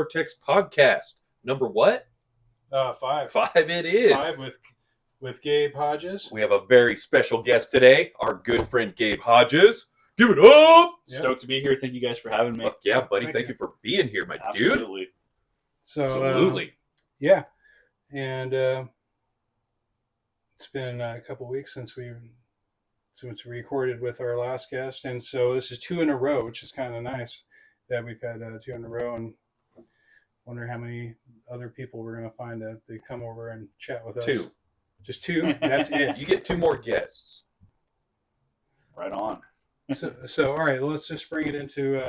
Cortex podcast. Number what? 5. 5 it is. 5 with Gabe Hodges. We have a very special guest today, our good friend Gabe Hodges. Give it up! Yeah. Stoked to be here. Thank you guys for having me. Fuck yeah, buddy. Thank Thank you. you for being here, my dude. Absolutely. So Absolutely. yeah, and it's been a couple weeks since we recorded with our last guest, and so this is 2 in a row, which is kind of nice that we've had 2 in a row, and wonder how many other people we're going to find that they come over and chat with us. 2. Just 2. That's it. You get 2 more guests. Right on. So all right, let's just bring it into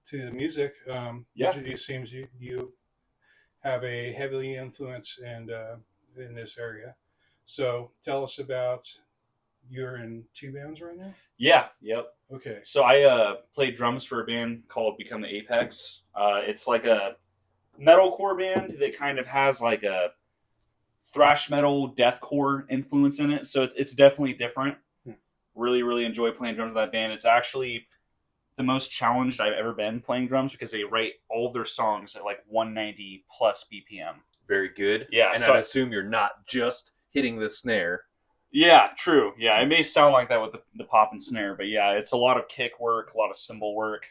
to the music. Yeah. It seems you have a heavily influence in this area. So tell us about, you're in 2 bands right now? Yeah. Yep. Okay. So I played drums for a band called Become the Apex. It's like a metalcore band that kind of has like a thrash metal, deathcore influence in it. So it's definitely different. Really, really enjoy playing drums with that band. It's actually the most challenged I've ever been playing drums because they write all of their songs at like 190 plus BPM. Very good. Yeah, And so I assume you're not just hitting the snare. Yeah, true. Yeah, it may sound like that with the pop and snare, but yeah, it's a lot of kick work, a lot of cymbal work.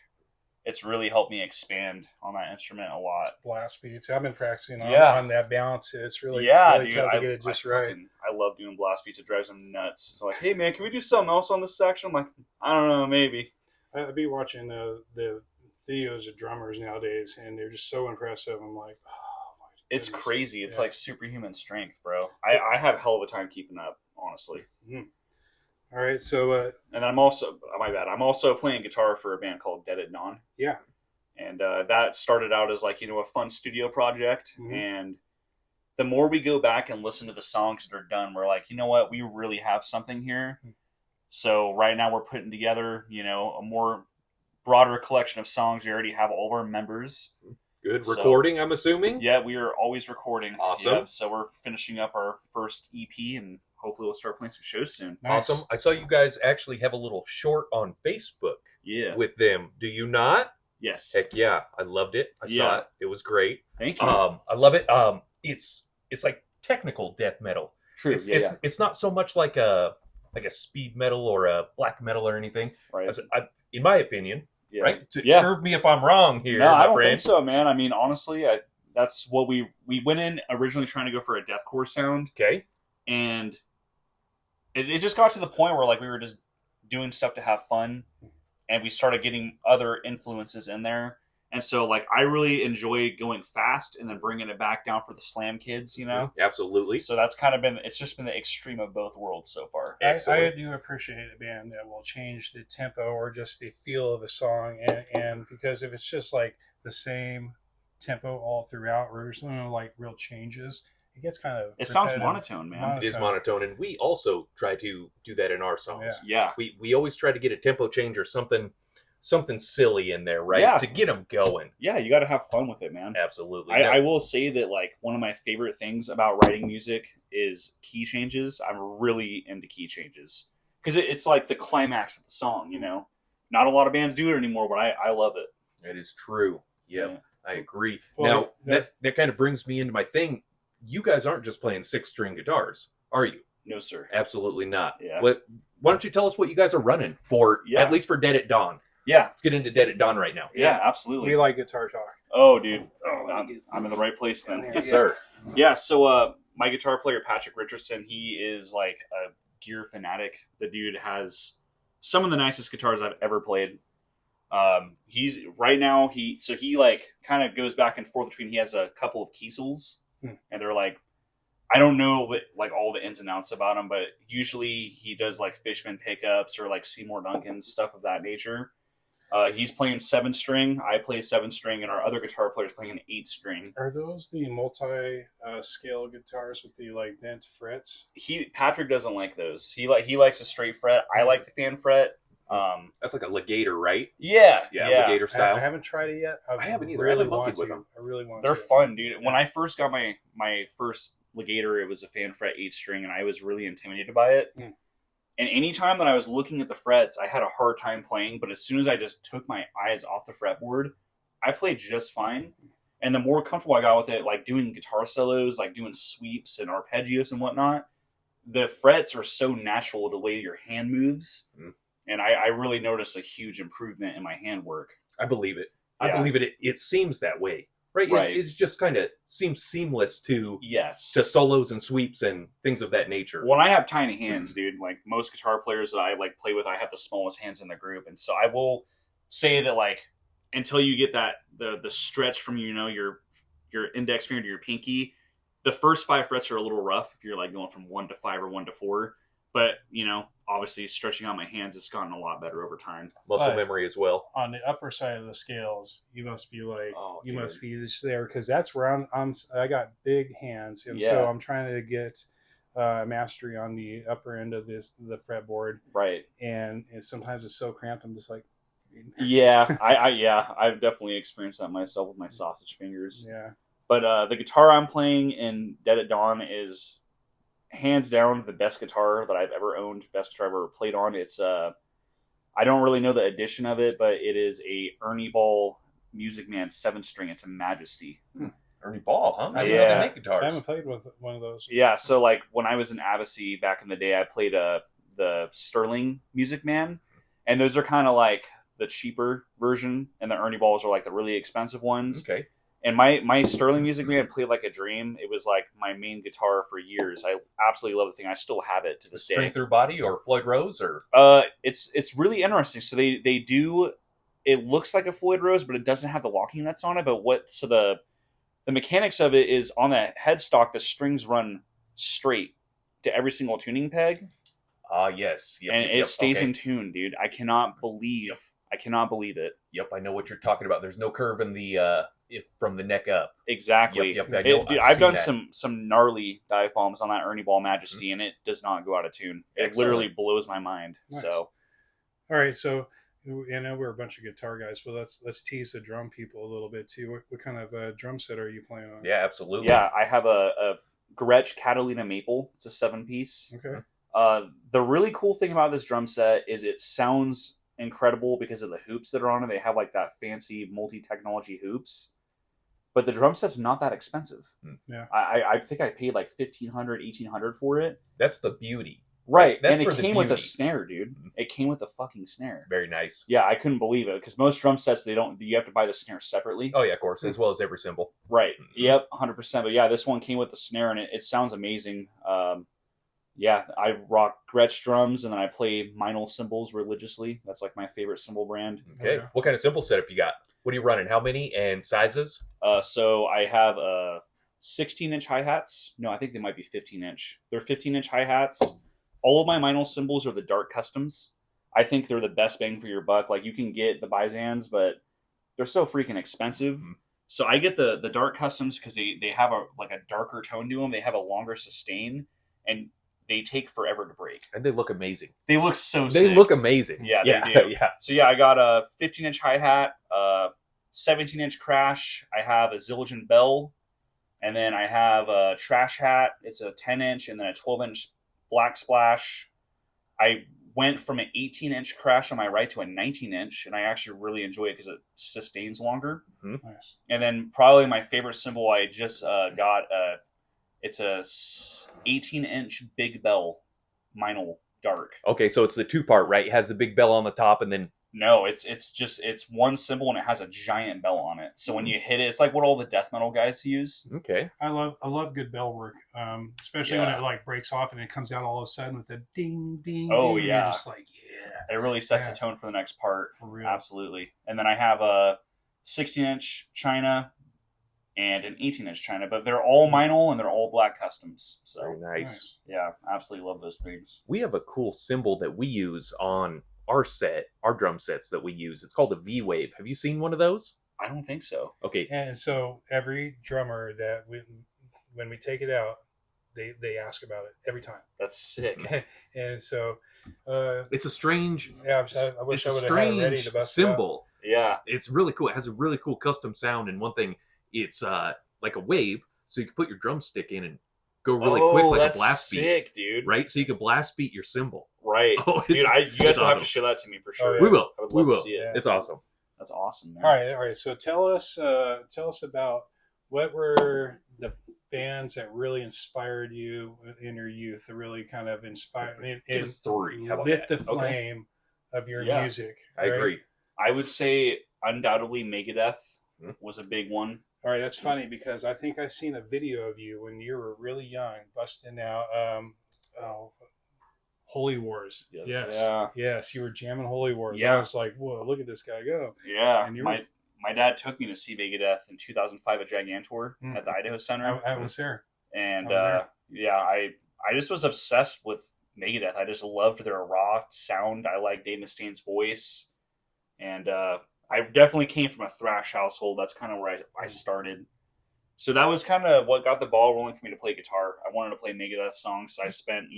It's really helped me expand on that instrument a lot. Blast beats. I've been practicing on that balance. It's really, Dude, tough to get it just right. I love doing blast beats. It drives them nuts. So like, hey man, can we do something else on this section? I'm like, I don't know, maybe. I'd be watching the videos of drummers nowadays, and they're just so impressive. I'm like, oh my It's goodness. crazy. It's Yeah. like superhuman strength, bro. I have a hell of a time keeping up, honestly. All right, so And I'm also, my bad, I'm also playing guitar for a band called Dead at Dawn. yeah. And that started out as like, a fun studio project. Mhm. And the more we go back and listen to the songs that are done, we're like, you know what, we really have something here. So right now we're putting together, a more broader collection of songs. We already have all of our members. Good So- recording, I'm assuming. Yeah, we are always recording. Awesome. Yeah, so we're finishing up our first EP, and hopefully we'll start playing some shows soon. Nice. Awesome. I saw you guys actually have a little short on Facebook Yeah. with them. Do you not? Yes. Heck yeah. I loved it. I saw Yeah. it. It was great. Thank you. I love it. It's like technical death metal. True. It's not so much like a speed metal or a black metal or anything. Right. In my opinion, Yeah. right? Yeah. Curve me if I'm wrong here, No, I my don't friend. think so, man. I mean, honestly, that's what we went in originally trying to go for a deathcore sound, Okay. and it just got to the point where like we were just doing stuff to have fun, and we started getting other influences in there. And so, like, I really enjoy going fast and then bringing it back down for the slam kids, Absolutely. So that's kind of it's just been the extreme of both worlds so far. I Excellent. do appreciate a band that will change the tempo or just the feel of a song, and because if it's just like the same tempo all throughout, or there's no like real changes, it gets kind of It sounds repetitive. monotone, man. It is monotone, and we also try to do that in our songs. Yeah. Yeah. We always try to get a tempo change or something silly in there, right? Yeah. To get them going. Yeah, you got to have fun with it, man. Absolutely. I will say that like one of my favorite things about writing music is key changes. I'm really into key changes because it's like the climax of the song. Not a lot of bands do it anymore, but I love it. That is true. Yep, Yeah. I agree. Well, now, that kind of brings me into my thing. You guys aren't just playing 6-string guitars, are you? No, sir. Absolutely not. Yeah. Why don't you tell us what you guys are running for, Yeah. at least for Dead at Dawn? Yeah. Let's get into Dead at Dawn right now. Yeah, absolutely. We like guitar talk. Oh, dude. I'm in the right place then. Yeah. Yes, sir. Yeah, so my guitar player, Patrick Richardson, he is like a gear fanatic. The dude has some of the nicest guitars I've ever played. He's right now, he like kind of goes back and forth between, he has a couple of Kiesels, and they're like, I don't know like all the ins and outs about them, but usually he does like Fishman pickups or like Seymour Duncan, stuff of that nature. He's playing 7-string. I play 7-string, and our other guitar player is playing an 8-string. Are those the multi-scale guitars with the like bent frets? Patrick doesn't like those. He likes a straight fret. I like the fan fret. That's like a legator, right? Yeah. Legator style. I haven't tried it yet. I haven't either. I haven't monkeyed with them. I really want They're to. fun, dude. When I first got my first legator, it was a fan fret 8-string, and I was really intimidated by it. And anytime that I was looking at the frets, I had a hard time playing. But as soon as I just took my eyes off the fretboard, I played just fine. And the more comfortable I got with it, like doing guitar solos, like doing sweeps and arpeggios and whatnot, the frets are so natural the way your hand moves. Mm. And I really noticed a huge improvement in my handwork. I believe it. I Yeah. believe it. It seems that way, right? Right. It's just kind of seems seamless to Yes. solos and sweeps and things of that nature. Well, I have tiny hands, dude. Like most guitar players that I like play with, I have the smallest hands in the group, and so I will say that like until you get that the stretch from your index finger to your pinky, the first 5 frets are a little rough if you're like going from 1 to 5 or 1 to 4. But obviously stretching out my hands, it's gotten a lot better over time. Muscle But- memory as well. On the upper side of the scales, you must be like, Oh, you dude. must be just there because that's where I got big hands, and Yeah. so I'm trying to get mastery on the upper end of the fretboard, Right. and sometimes it's so cramped. I'm just like, Yeah, I've definitely experienced that myself with my sausage fingers. yeah. But the guitar I'm playing in Dead at Dawn is hands down the best guitar that I've ever owned, best guitar I've ever played on. It's I don't really know the edition of it, but it is a Ernie Ball Music Man 7-string. It's a Majesty. Ernie Ball, huh? I didn't know Yeah. they make I guitars. haven't played with one of those. Yeah, so like when I was in Abbasi back in the day, I played the Sterling Music Man, and those are kind of like the cheaper version, and the Ernie Balls are like the really expensive ones. Okay. And my Sterling Music Man played like a dream. It was like my main guitar for years. I absolutely love the thing. I still have it to this day. String through body or Floyd Rose or It's really interesting. So they do. It looks like a Floyd Rose, but it doesn't have the locking nuts on it. But the mechanics of it is on the headstock, the strings run straight to every single tuning peg, yes. Yep, and yep, it yep. stays Okay. in tune, dude. I cannot believe it. Yep, I know what you're talking about. There's no curve in the from the neck up. Exactly. Yep, I know. Dude, I've I've done seen some gnarly dive bombs on that Ernie Ball Majesty, and it does not go out of tune. It Excellent. literally blows my mind. Nice. So All right, so I know we're a bunch of guitar guys, but let's tease the drum people a little bit too. What kind of drum set are you playing on? Yeah, absolutely. yeah, I have a Gretsch Catalina Maple. It's a 7-piece. Okay. The really cool thing about this drum set is it sounds incredible because of the hoops that are on it. They have like that fancy multi-technology hoops, but the drum set's not that expensive. Yeah. I think I paid like $1,500, $1,800 for it. That's the beauty. Right, That's and for it the came with a beauty. snare, dude. It came with a fucking snare. Very nice. Yeah, I couldn't believe it because most drum sets you have to buy the snare separately. Oh yeah, of course, as well as every cymbal. Right. Yep. 100%. But yeah, this one came with the snare, and it sounds amazing. Yeah, I rock Gretsch drums, and then I play Meinl cymbals religiously. That's like my favorite cymbal brand. Okay. Okay. What kind of cymbal setup you got? What are you running? How many and sizes? So I have 16-inch hi-hats. No, I think they might be 15-inch. They're 15-inch hi-hats. All of my Meinl cymbals are the dark customs. I think they're the best bang for your buck. Like you can get the Bizans, but they're so freaking expensive. Mhm. So I get the dark customs because they have a darker tone to them. They have a longer sustain, and they take forever to break. And they look amazing. They look so They sick. look amazing. Yeah, yeah, they do. yeah. So yeah, I got a 15-inch hi-hat, 17-inch crash. I have a Zildjian bell, and then I have a trash hat. It's a 10-inch, and then a 12-inch black splash. I went from an 18-inch crash on my right to a 19-inch, and I actually really enjoy it because it sustains longer. Nice. And then probably my favorite cymbal I just got, it's a 18-inch Big Bell Meinl Dark. Okay, so it's the 2-part, right? It has the big bell on the top, and then No, it's one cymbal and it has a giant bell on it. So when you hit it, it's like what all the death metal guys use. okay. I love good bell work, especially when Yeah. it like breaks off and it comes out all of a sudden with the ding ding. Oh, ding, and yeah. you're just like yeah, It really sets Yeah. the tone for the next part. for real. Absolutely. And then I have a 16-inch China and an 18-inch China, but they're all Meinl and they're all black customs. So Very nice. yeah, absolutely love those things. We have a cool cymbal that we use on our drum sets that we use. It's called a V-Wave. Have you seen one of those? I don't think so. Okay. And so every drummer that when we take it out, they ask about it every time. That's sick. And so It's a strange, yeah, I wish I it's a would have had it ready strange to bust it out. cymbal. Yeah. It's really cool. It has a really cool custom sound, and one thing, it's like a wave, so you can put your drumstick in and go really quick like that's a blast beat, sick, dude. right? So you can blast beat your cymbal. Right. Oh, Dude, you guys it's will have to awesome. show that to me for sure. yeah. We will. I would We love will. to see it. Yeah. It's awesome. That's awesome, man. All right. So tell us about what were the bands that really inspired you in your youth, that really kind of inspired Give us three. How about lit that? the flame of your Yeah. music. I agree. I would say undoubtedly Megadeth Mhm. was a big one. All right, that's funny because I think I've seen a video of you when you were really young, busting out Holy Wars. Yeah. Yes, Yeah. yes, you were jamming Holy Wars. Yeah. I was like, whoa, look at this guy go. Yeah, And you my dad took me to see Megadeth in 2005 at Gigantor Mm. at the Idaho Center, I was there. and I was yeah, I just was obsessed with Megadeth. I just loved their raw sound. I like Dave Mustaine's voice, and I definitely came from a thrash household. That's kind of where I started. So that was kind of what got the ball rolling for me to play guitar. I wanted to play Megadeth songs. So I spent,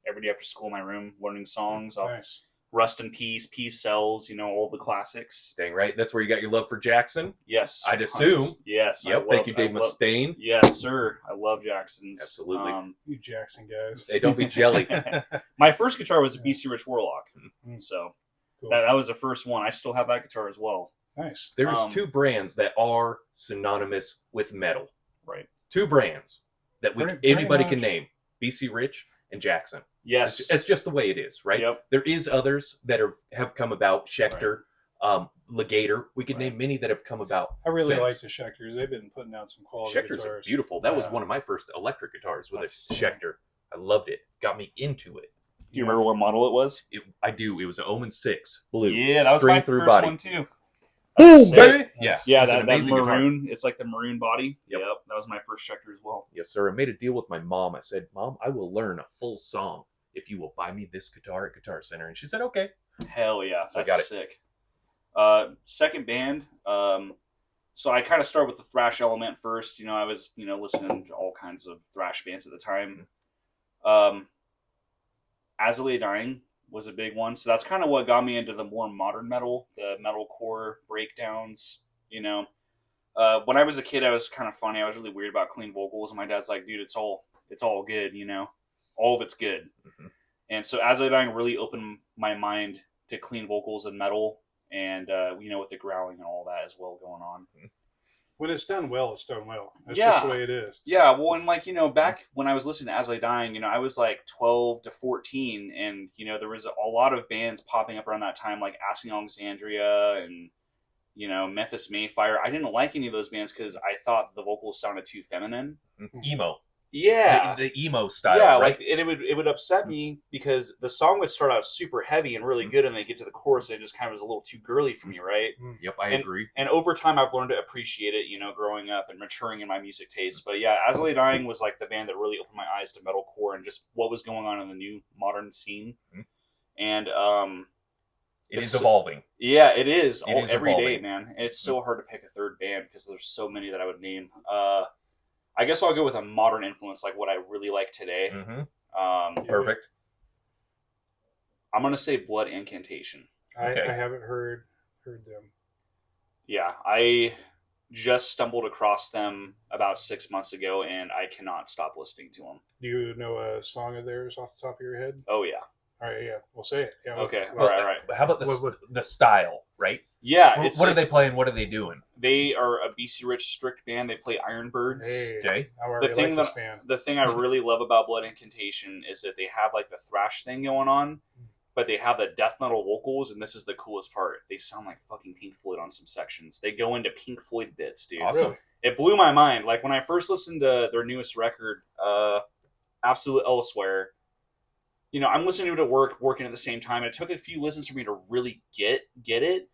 every day after school in my room learning songs off Nice. Rust in Peace, Peace Sells, all the classics. Dang right. That's where you got your love for Jackson. Yes. I'd assume. Yes. Yep. Thank you, Dave Mustaine. Yes, sir. I love Jackson's. Absolutely. You Jackson guys. Hey, don't be jelly. My first guitar was a BC Rich Warlock. Mhm. So Cool. that was the first one. I still have that guitar as well. Nice. There's two brands that are synonymous with metal. Right. Two brands that Pretty anybody much. can name: BC Rich and Jackson. Yes. It's just the way it is, right? Yep. There is others that have come about. Schecter, Legator. We could name many that have come about. I really since. like the Schecters. They've been putting out some quality Schecters are guitars. beautiful. That was Yeah. one of my first electric guitars with That's- a Schecter. I loved it. Got me into it. Do you remember what model it was? I do. It was an Omen 6 blue. Yeah, that was string my through first body. one too. Boom, Sick. baby! Yeah, Yeah, it was an that amazing guitar. maroon. It's like the maroon body. Yep. Yep. That was my first Schecter as well. Yes, sir. I made a deal with my mom. I said, "Mom, I will learn a full song if you will buy me this guitar at Guitar Center." And she said, "Okay." Hell yeah, So I that's got it. sick. Second band. So I kind of start with the thrash element first. I was listening to all kinds of thrash bands at the time. As I Lay Dying was a big one. So that's kind of what got me into the more modern metal, the metalcore breakdowns. When I was a kid, I was kind of funny. I was really weird about clean vocals, and my dad's like, "Dude, it's all good. All of it's good." Mm-hmm. And so As I Lay Dying really opened my mind to clean vocals and metal, and with the growling and all that as well going on. When it's done well, it's done well. That's Yeah. just the way it is. Yeah, well, and back when I was listening to As I Lay Dying, I was like 12 to 14, and there was a lot of bands popping up around that time, like Asking Alexandria and Memphis Mayfire. I didn't like any of those bands because I thought the vocals sounded too feminine. Emo. Yeah, The emo style. yeah, right? and it would upset me because the song would start out super heavy and really good, and they get to the chorus, and it just kind of was a little too girly for me, right? Yep, I agree. And over time, I've learned to appreciate it, growing up and maturing in my music taste. But yeah, As I Lay Dying was like the band that really opened my eyes to metalcore and just what was going on in the new modern scene. Mhm. And It is evolving. yeah, it is. It is every day, evolving. man. And it's so hard to pick a third band because there's so many that I would name. I guess I'll go with a modern influence, like what I really like today. Mm-hmm. Perfect. I'm gonna say Blood Incantation. Okay. I haven't heard them. Yeah, I just stumbled across them about 6 months ago, and I cannot stop listening to them. Do you know a song of theirs off the top of your head? Oh yeah. All right, yeah, we'll say it. Yeah, Okay. well, All right. How about What- the style, right? Yeah. What are they playing? What are they doing? They are a BC Rich strict band. They play Ironbirds. Hey, Okay. I already The thing like this that- band. The thing I really love about Blood Incantation is that they have like the thrash thing going on, but they have the death metal vocals, and this is the coolest part. They sound like fucking Pink Floyd on some sections. They go into Pink Floyd bits, dude. Awesome. Really? It blew my mind. Like when I first listened to their newest record, Absolute Elsewhere, I'm listening to it at work, working at the same time. It took a few listens for me to really get it,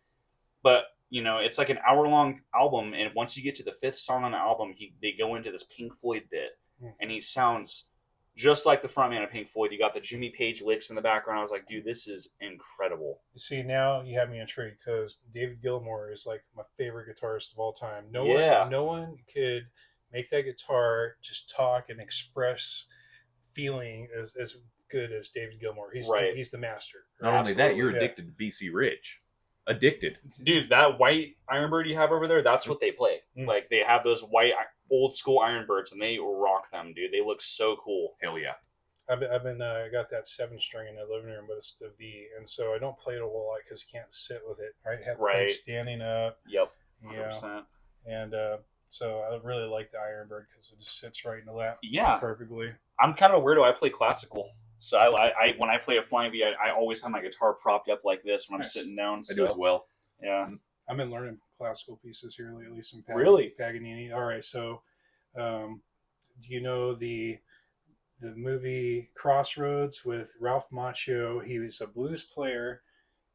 but it's like an hour-long album, and once you get to the fifth song on the album, they go into this Pink Floyd bit, and he sounds just like the frontman of Pink Floyd. You got the Jimmy Page licks in the background. I was like, dude, this is incredible. You see, now you have me intrigued because David Gilmour is like my favorite guitarist of all time. No one could make that guitar just talk and express feeling as good as David Gilmour. He's Right. he's the master. Not only that, you're Yeah. addicted to BC Rich. Addicted. Dude, that white Ironbird you have over there, that's what they play. Like, they have those white, old school Ironbirds, and they rock them, dude. They look so cool. Hell yeah. I've been I got that 7-string in the living room, but it's the V, and so I don't play it a whole lot because you can't sit with it. Right, have to play Right. standing up. Yep. Yeah, 100%. and so I really like the Ironbird because it just sits right in the lap Yeah. perfectly. I'm kind of a weirdo. I play classical. So I when I play a flying V, I always have my guitar propped up like this when I'm Nice. sitting down. I do as well. Yeah. I've been learning classical pieces here lately. Some Really? Paganini. All right, so do you know the movie Crossroads with Ralph Macchio? He was a blues player,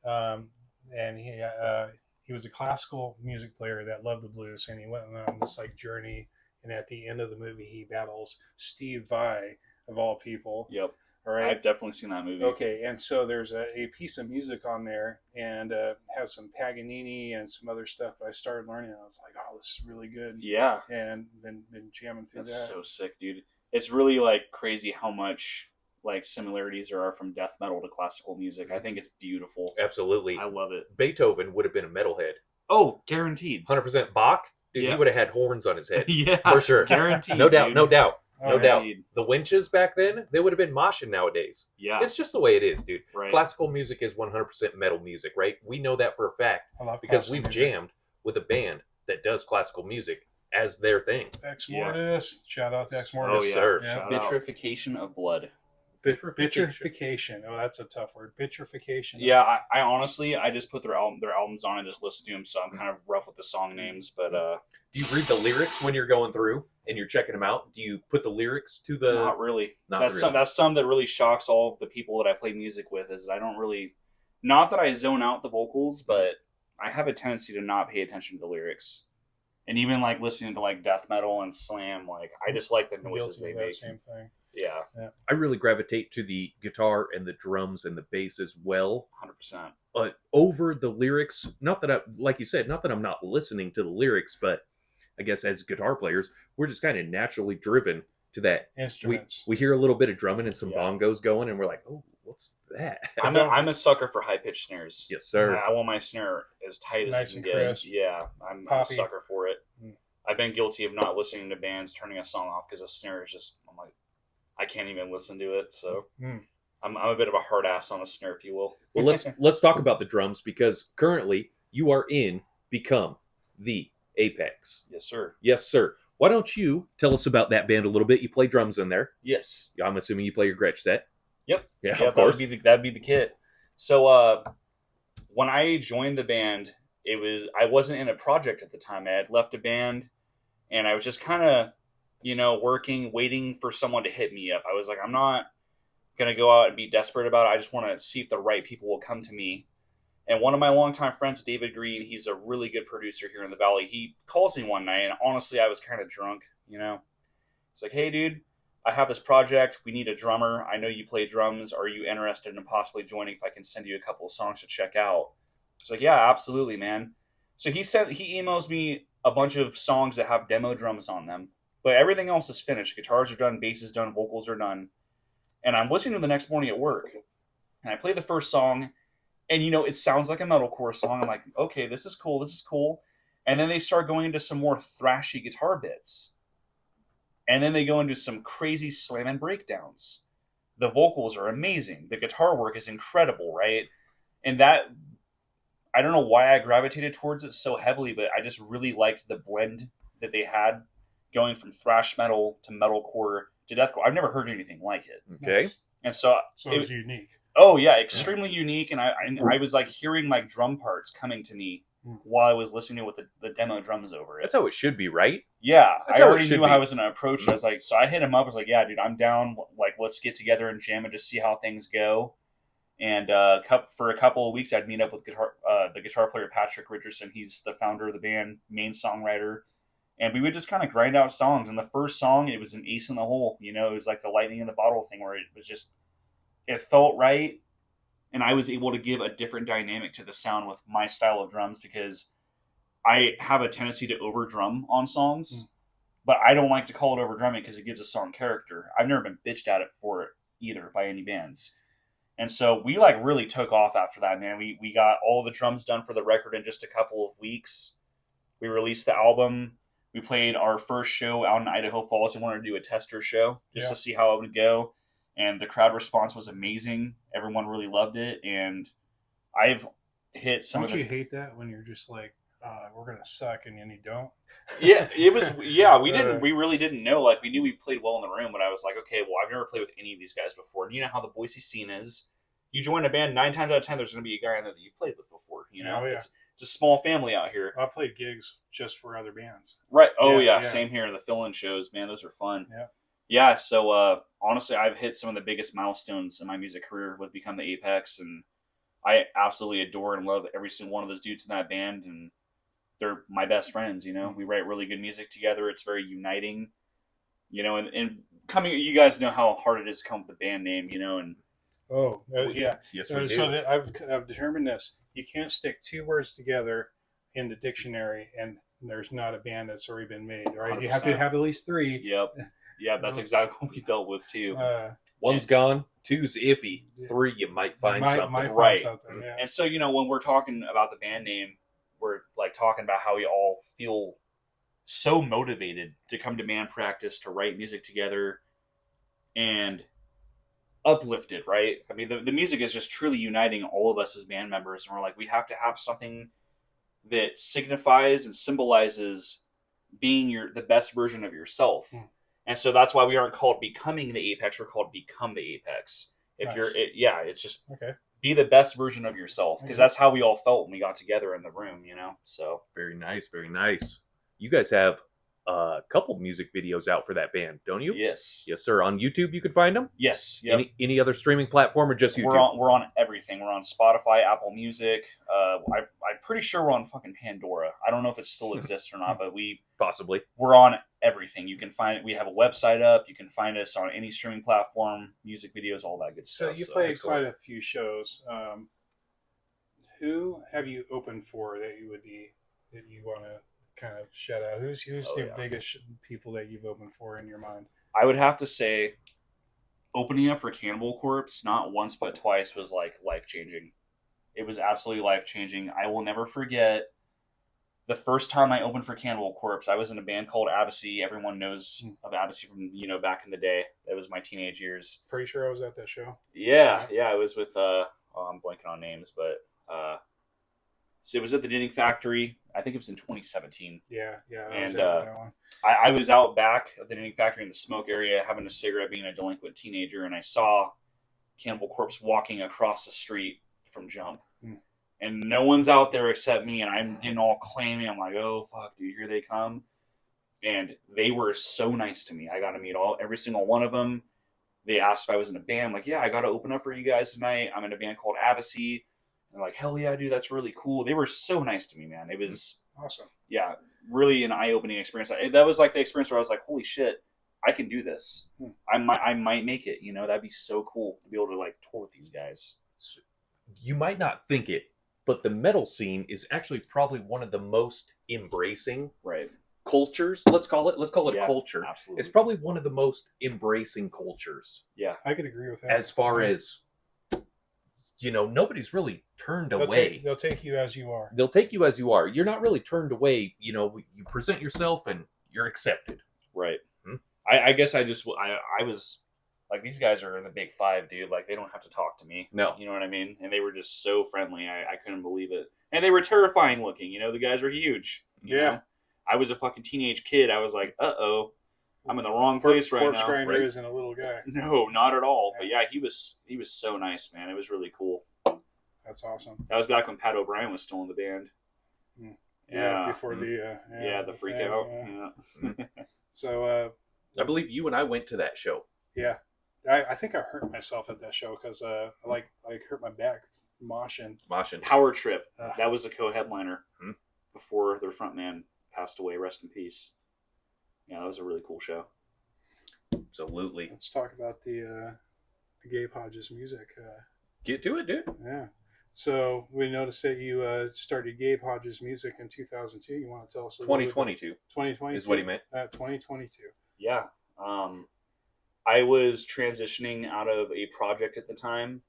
and he was a classical music player that loved the blues, and he went on this like journey. And at the end of the movie, he battles Steve Vai, of all people. Yep. All right. I've definitely seen that movie. Okay, and so there's a piece of music on there, and has some Paganini and some other stuff. But I started learning, and I was like, "Oh, this is really good." Yeah. And been jamming through That's that. so sick, dude. It's really like crazy how much like similarities there are from death metal to classical music. I think it's beautiful. Absolutely. I love it. Beethoven would have been a metalhead. Oh, guaranteed. 100% Bach. Dude, Yeah. he would have had horns on his head. Yeah, For sure. Guaranteed. No doubt, dude. no doubt. No doubt. Guaranteed. The winches back then, they would have been moshing nowadays. Yeah. It's just the way it is, dude. Right. Classical music is 100% metal music, right? We know that for a fact I love because classical we've music. jammed with a band that does classical music as their thing. Ex Mortis. Shout out to Ex Mortis. Oh yeah. sir. Yeah. Shout out. Vitrification of blood. Vitrification. Oh, that's a tough word. Vitrification. Yeah, I honestly I just put their albums on and just listen to them, so I'm kind of rough with the song names, but Do you read the lyrics when you're going through and you're checking them out? Do you put the lyrics to the? not really. Not That's really. that's some that really shocks all of the people that I play music with is that I don't really, not that I zone out the vocals, but I have a tendency to not pay attention to the lyrics. And even like listening to like death metal and slam, like I just like the noises Guilty they of that make. same thing. Yeah, I really gravitate to the guitar and the drums and the bass as well. 100%. But over the lyrics, not that I, like you said, not that I'm not listening to the lyrics, but I guess as guitar players, we're just kind of naturally driven to that. Instruments. We hear a little bit of drumming and some Yeah. bongos going, and we're like, oh, what's that? I'm a sucker for high pitched snares. Yes, sir. I want my snare as tight Nice as you and can get. crisp. Yeah, I'm a Poppy. sucker for it. Mm. I've been guilty of not listening to bands turning a song off because the snare is just, I'm like, I can't even listen to it. So Mm. I'm a bit of a hard ass on the snare, if you will. Well, let's talk about the drums because currently you are in Become the Apex. Yes, sir. Yes, sir. Why don't you tell us about that band a little bit? You play drums in there. Yes. I'm assuming you play your Gretsch set. Yep. Yeah, Yeah, of course. that'd be the kit. So when I joined the band, I wasn't in a project at the time. I had left a band, and I was just kind of, working, waiting for someone to hit me up. I was like, I'm not gonna go out and be desperate about it. I just want to see if the right people will come to me. And one of my longtime friends, David Green, he's a really good producer here in the Valley. He calls me one night, and honestly, I was kind of drunk. He's like, "Hey, dude, I have this project. We need a drummer. I know you play drums. Are you interested in possibly joining if I can send you a couple of songs to check out?" I was like, "Yeah, absolutely, man." So he emails me a bunch of songs that have demo drums on them, but everything else is finished. Guitars are done, bass is done, vocals are done. And I'm listening to them the next morning at work, and I play the first song, and it sounds like a metalcore song. I'm like, okay, this is cool. And then they start going into some more thrashy guitar bits. And then they go into some crazy slam and breakdowns. The vocals are amazing. The guitar work is incredible, right? And that, I don't know why I gravitated towards it so heavily, but I just really liked the blend that they had going from thrash metal to metalcore to deathcore. I've never heard anything like it. Okay. Nice. And so it was unique. Oh yeah, extremely unique, and I was like hearing like drum parts coming to me while I was listening to with the demo drums over it. That's how it should be, right? Yeah, That's I how it already should knew be. how I was gonna approach it. I was like, so I hit him up. I was like, yeah, dude, I'm down. Like, let's get together and jam and just see how things go. And for a couple of weeks, I'd meet up with the guitar player Patrick Richardson. He's the founder of the band, main songwriter. And we would just kind of grind out songs. And the first song, it was an ace in the hole. It was like the lightning in the bottle thing where it felt right. And I was able to give a different dynamic to the sound with my style of drums because I have a tendency to over drum on songs, but I don't like to call it over drumming because it gives a song character. I've never been bitched at it for it either by any bands. And so we like really took off after that, man. We got all the drums done for the record in just a couple of weeks. We released the album. We played our first show out in Idaho Falls and wanted to do a tester show just to see how it would go. and the crowd response was amazing. Everyone really loved it, and I've hit some Don't of you the hate that when you're just like, we're gonna suck, and then you don't? yeah, it was yeah. We really didn't know. Like we knew we played well in the room, but I was like, okay, well, I've never played with any of these guys before. And you know how the Boise scene is. You join a band, 9 times out of 10, there's going to be a guy in there that you've played with before. You know, Oh, yeah. it's a small family out here. I played gigs just for other bands. Right. Oh Yeah, yeah, yeah. same here. The fill-in shows, man, those are fun. Yeah. Yeah. So honestly, I've hit some of the biggest milestones in my music career with Become the Apex, and I absolutely adore and love every single one of those dudes in that band, and they're my best friends. You know, we write really good music together. It's very uniting. You know, and coming, you guys know how hard it is to come up with a band name. You know, and Oh, yeah. Yes, we do. So that I've determined this. You can't stick two words together in the dictionary, and there's not a band that's already been made. Right? You have to 100%. have at least three. Yep. Yeah, that's exactly what we dealt with too. One's gone, two's iffy, three you might find something. Might find Right. something, yeah. And so, you know, when we're talking about the band name, we're like talking about how we all feel so motivated to come to band practice, to write music together, and uplifted, right? I mean, the music is just truly uniting all of us as band members, and we're like, we have to have something that signifies and symbolizes being the best version of yourself. And so that's why we aren't called Becoming the Apex, we're called Become the Apex. If Nice. it's just Okay. be the best version of yourself, because Okay. that's how we all felt when we got together in the room, you know. So Very nice, very nice. You guys have a couple music videos out for that band, don't you? yes, Yes, sir. On YouTube, you can find them. yes, yep. Any other streaming platform or just YouTube? We're on everything. We're on Spotify, Apple Music. I'm pretty sure we're on fucking Pandora. I don't know if it still exists or not, but Possibly. we're on everything. You can find it. We have a website up. You can find us on any streaming platform, music videos, all that good So stuff. you played excellent. quite a few shows. Who have you opened for that you want to kind of shout out? Who's Oh, the yeah. biggest people that you've opened for in your mind? I would have to say, opening up for Cannibal Corpse, not once but twice, was like life changing. It was absolutely life changing. I will never forget the first time I opened for Cannibal Corpse. I was in a band called Abacy. Everyone knows of Abacy from back in the day. That was my teenage years. Pretty sure I was at that show. Yeah. I was with I'm blanking on names, but so it was at the Knitting Factory. I think it was in 2017. Yeah. I And was at that one. I was out back at the Knitting Factory in the smoke area having a cigarette, being a delinquent teenager, and I saw Cannibal Corpse walking across the street from Jump. And no one's out there except me, and I'm getting all clammy. I'm like, oh, fuck, dude, here they come. And they were so nice to me. I got to meet every single one of them. They asked if I was in a band. I'm like, yeah, I got to open up for you guys tonight. I'm in a band called Abacy. And they're like, hell yeah, dude, that's really cool. They were so nice to me, man. It was Awesome. Yeah, really an eye-opening experience. That was like the experience where I was like, holy shit, I can do this. I might make it. That'd be so cool to be able to like tour with these guys. You might not think it, but the metal scene is actually probably one of the most embracing Right. cultures. Let's call it Yeah, a culture. absolutely. It's probably one of the most embracing cultures. Yeah. I could agree with that. As far as nobody's really turned away. They'll take you as you are. They'll take you as you are. You're not really turned away. You present yourself and you're accepted. Right. I guess I was like, these guys are in the big five, dude. Like, they don't have to talk to me. No. You know what I mean? And they were just so friendly. I couldn't believe it. And they were terrifying looking. The guys were huge. You know? I was a fucking teenage kid. I was like, uh-oh, I'm in the wrong place right Corpse now. Grinder Right? isn't a little guy. No, not at all. But yeah, he was so nice, man. It was really cool. That's awesome. That was back when Pat O'Brien was still in the band. Yeah. Before the The freak thing, out. yeah. Yeah. So I believe you and I went to that show. yeah, I think I hurt myself at that show because I hurt my back moshing. Power Trip. Ugh. That was a co-headliner before their frontman passed away. Rest in peace. Yeah, that was a really cool show. Absolutely. Let's talk about the Gabe Hodges music. Get to it, dude. Yeah. So we noticed that you started Gabe Hodges music in 2002. You want to tell us a little bit? 2022 2022 is what he meant. 2022. Yeah. I was transitioning out of a project at the time.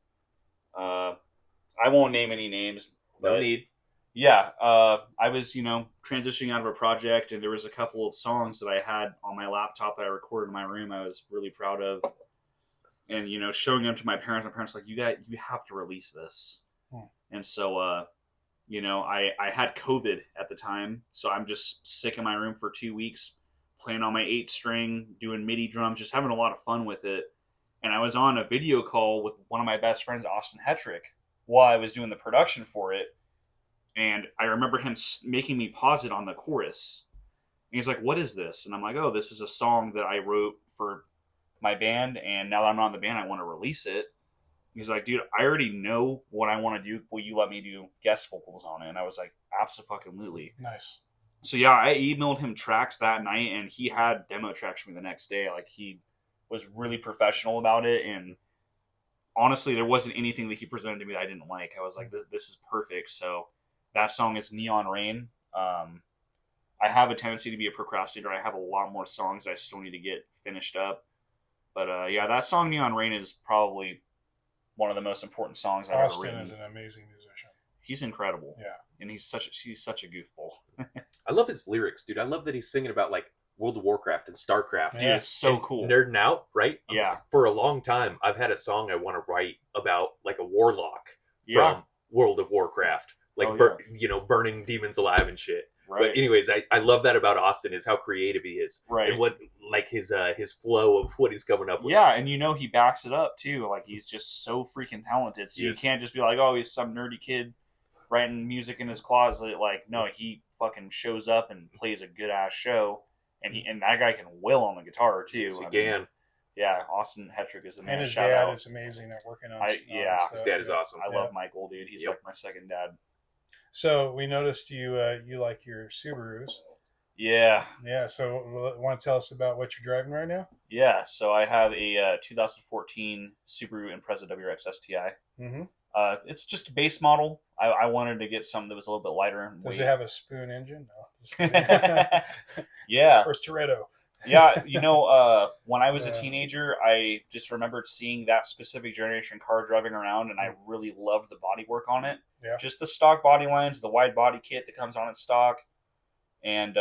I won't name any names. No need. Yeah. I was, transitioning out of a project, and there was a couple of songs that I had on my laptop that I recorded in my room I was really proud of. and showing them to my parents. My parents like, you have to release this. And so I had COVID at the time, so I'm just sick in my room for 2 weeks, playing on my 8-string, doing MIDI drums, just having a lot of fun with it. And I was on a video call with one of my best friends, Austin Hetrick, while I was doing the production for it. And I remember him making me pause it on the chorus. And he's like, "What is this?" And I'm like, "Oh, this is a song that I wrote for my band, and now that I'm not in the band, I want to release it." He's like, "Dude, I already know what I want to do. Will you let me do guest vocals on it?" And I was like, "Absolutely." Nice. So yeah, I emailed him tracks that night, and he had demo tracks for me the next day. Like, he was really professional about it, and honestly, there wasn't anything that he presented to me that I didn't like. I was like, this is perfect. So that song is Neon Rain. I have a tendency to be a procrastinator. I have a lot more songs I still need to get finished up. But yeah, that song Neon Rain is probably one of the most important songs I've ever written. Austin is an amazing musician. He's incredible. Yeah. And he's such a goofball. I love his lyrics, dude. I love that he's singing about like World of Warcraft and StarCraft. Dude, it's so cool. Nerding out, right? Yeah. For a long time, I've had a song I want to write about like a warlock Yeah. from World of Warcraft, like burning demons alive and shit. Right. But anyways, I love that about Austin is how creative he is, Right. And what like his flow of what he's coming up with. Yeah, and he backs it up too. Like, he's just so freaking talented. So you can't just be like, oh, he's some nerdy kid writing music in his closet. Like, no, he fucking shows up and plays a good ass show, and that guy can wail on the guitar too. Yes, he can. Yeah, Austin Hetrick is the man. And his Shout dad out. is amazing at working on. His dad is awesome. I love Michael, dude. He's like my second dad. So we noticed you like your Subarus. Yeah. Yeah. So want to tell us about what you're driving right now? Yeah. So I have a 2014 Subaru Impreza WRX STI. Mm-hmm. It's just a base model. I wanted to get something that was a little bit lighter. Does it have a spoon engine? No. Yeah. Or it's Toretto? Yeah. When I was a teenager, I just remembered seeing that specific generation car driving around, and I really loved the bodywork on it. Yeah. Just the stock body lines, the wide body kit that comes on in stock. And,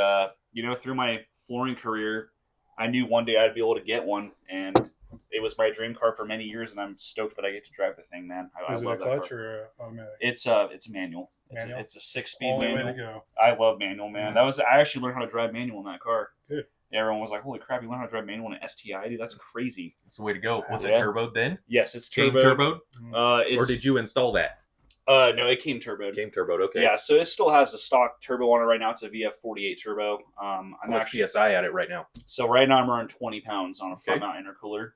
through my flooring career, I knew one day I'd be able to get one, and it was my dream car for many years, and I'm stoked that I get to drive the thing, man. I Is it love a that clutch car. or automatic? It's a manual. Manual? It's a 6-speed Only manual. way to go. I love manual, man. Yeah. I actually learned how to drive manual in that car. Good. Everyone was like, "Holy crap, you learned how to drive manual in an STI, dude? That's crazy." That's the way to go. Was it Yeah. turboed then? Yes, it's Came turboed. turboed? Or did you install that? No, it came turboed. Came turboed, okay. Yeah, so it still has a stock turbo on it right now. It's a VF48 turbo. I'm How much PSI at it right now? So right now I'm running 20 pounds on a front Okay. mount intercooler.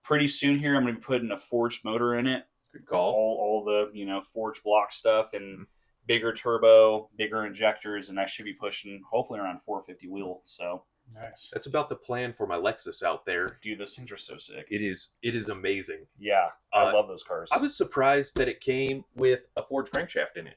Pretty soon here I'm going to be putting a forged motor in it. Good call. All the forged block stuff and bigger turbo, bigger injectors, and I should be pushing hopefully around 450 wheel. So nice. That's about the plan for my Lexus out there. dude, those things are so sick. It is amazing. Yeah, I love those cars. I was surprised that it came with a forged crankshaft in it.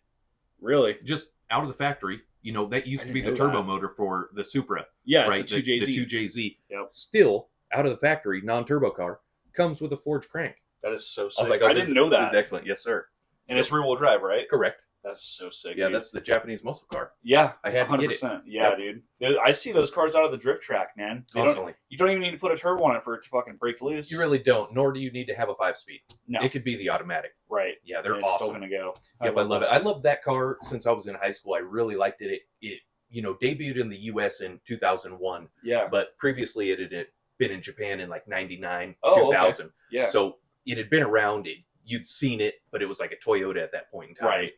Really? Just out of the factory. That used I to be didn't the know turbo that. motor for the Supra. Yeah, right? it's a 2JZ. The 2JZ. Yep. Still, out of the factory, non-turbo car, comes with a forged crank. That is so sick. I was like, I didn't know That is that. excellent. Yes, sir. And it's rear-wheel drive, right? Correct. That's so sick. Yeah, dude. that's the Japanese muscle car. Yeah, I had to get it. 100%. Yeah, dude. I see those cars out of the drift track, man. Constantly. You don't even need to put a turbo on it for it to fucking break loose. You really don't, nor do you need to have a 5-speed. No. It could be the automatic. Right. Yeah, they're And it's still awesome. gonna go. Yep, I love it. I loved that car since I was in high school. I really liked it. It debuted in the U.S. in 2001, Yeah. but previously it had been in Japan in like 99, Oh, 2000. okay. Yeah. So it had been around. You'd seen it, but it was like a Toyota at that point in time. Right.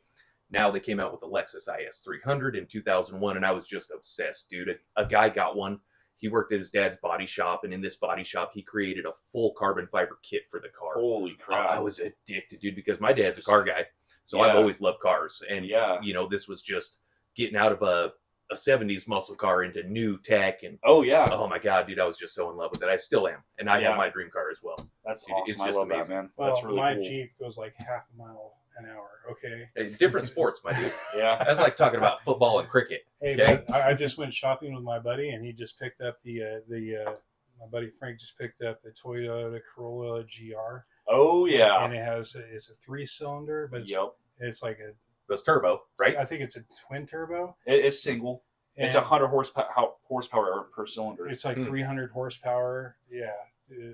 Now they came out with the Lexus IS 300 in 2001, and I was just obsessed, dude. A guy got one. He worked at his dad's body shop, and in this body shop, he created a full carbon fiber kit for the car. Holy crap. I was addicted, dude, because my dad's a car guy. So I've Yeah. always loved cars. And, Yeah. this was just getting out of a 70s muscle car into new tech. And, Oh, yeah. oh my God, dude, I was just so in love with it. I still am. And I Yeah. have my dream car as well. That's It's awesome. I just love that, amazing. man. Well, That's really my cool. Jeep goes like half a mile an hour. Okay. Different sports, my dude. Yeah. That's like talking about football and cricket. Hey, Okay. but I just went shopping with my buddy, and he just picked up my buddy Frank just picked up the Toyota Corolla GR. Oh, yeah. And it's a 3-cylinder, but Yep. it's like It's turbo, right? I think it's a twin turbo. It's single. It's And 100 horsepower per cylinder. It's like 300 horsepower. Yeah.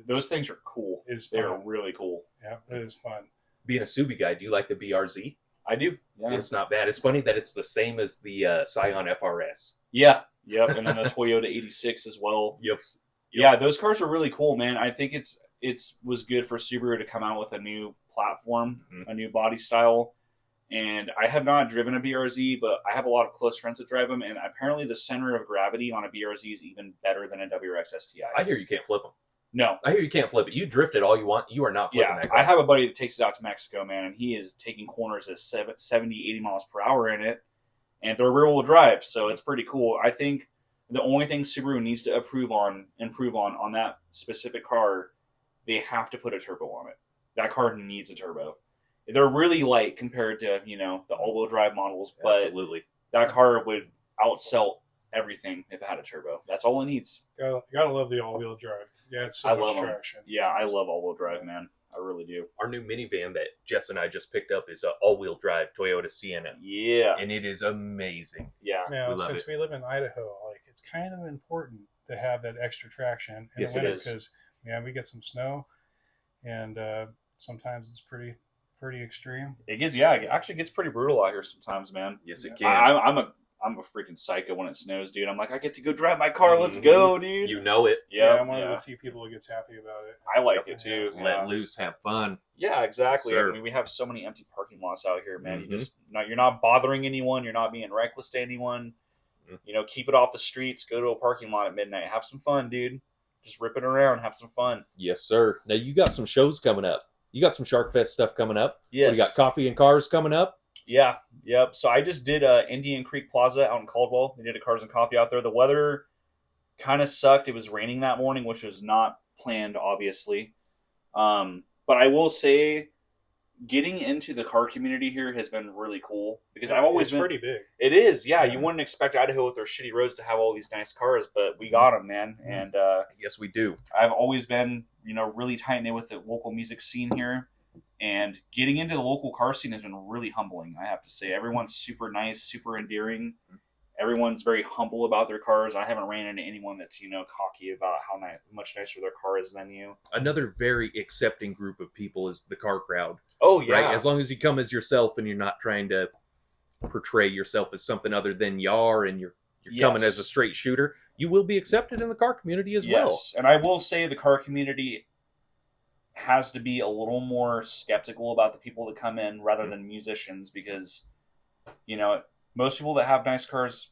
Those things are cool. They're really cool. Yeah, it is fun. Being a Subi guy, do you like the BRZ? I do. Yeah. It's not bad. It's funny that it's the same as the Scion FRS. Yeah. Yep. And then the Toyota 86 as well. Yep. Yeah, those cars are really cool, man. I think it was good for Subaru to come out with a new platform, a new body style. And I have not driven a BRZ, but I have a lot of close friends that drive them. And apparently the center of gravity on a BRZ is even better than a WRX STI. I hear you can't flip them. No. I hear you can't flip it. You drift it all you want. You are not flipping that car. I have a buddy that takes it out to Mexico, man, and he is taking corners at 70, 80 miles per hour in it. And they're rear-wheel drive, so it's pretty cool. I think the only thing Subaru needs to improve on that specific car, they have to put a turbo on it. That car needs a turbo. They're really light compared to, the all-wheel drive models, but Absolutely. that car would outsell everything if it had a turbo. That's all it needs. You gotta love the all-wheel drive. Yeah, it's so I much love them. traction. Yeah, I love all-wheel drive, man. I really do. Our new minivan that Jess and I just picked up is an all-wheel drive Toyota Sienna. Yeah. And it is amazing. Yeah. Now, We love since it. we live in Idaho, like it's kind of important to have that extra traction in Yes, the it winter is. because we get some snow, and sometimes it's pretty extreme. It actually gets pretty brutal out here sometimes, man. Yes, it Yeah. can. I'm a freaking psycho when it snows, dude. I'm like, I get to go drive my car. Let's go, dude. You know it. Yeah, I'm one of the few people who gets happy about it. I like it too. Let loose, have fun. Yeah, exactly. Sure. I mean, we have so many empty parking lots out here, man. Mhm. You're not bothering anyone. You're not being reckless to anyone. Mhm. Keep it off the streets. Go to a parking lot at midnight. Have some fun, dude. Just rip it around. Have some fun. Yes, sir. Now, you got some shows coming up. You got some Shark Fest stuff coming up. Yes. You got Coffee and Cars coming up. Yeah, yep. So I just did Indian Creek Plaza out in Caldwell. They did a Cars and Coffee out there. The weather kind of sucked. It was raining that morning, which was not planned, obviously. But I will say, getting into the car community here has been really cool because I've always been pretty big. It is, yeah. Yeah. You wouldn't expect Idaho with their shitty roads to have all these nice cars, but we got them, man. And Yes, we do. I've always been, really tight knit with the local music scene here. And getting into the local car scene has been really humbling, I have to say. Everyone's super nice, super endearing. Everyone's very humble about their cars. I haven't ran into anyone that's, cocky about how much nicer their car is than you. Another very accepting group of people is the car crowd. Oh, yeah. Right? As long as you come as yourself and you're not trying to portray yourself as something other than you are and you're coming as a straight shooter, you will be accepted in the car community as well. And I will say the car community has to be a little more skeptical about the people that come in rather than musicians because, most people that have nice cars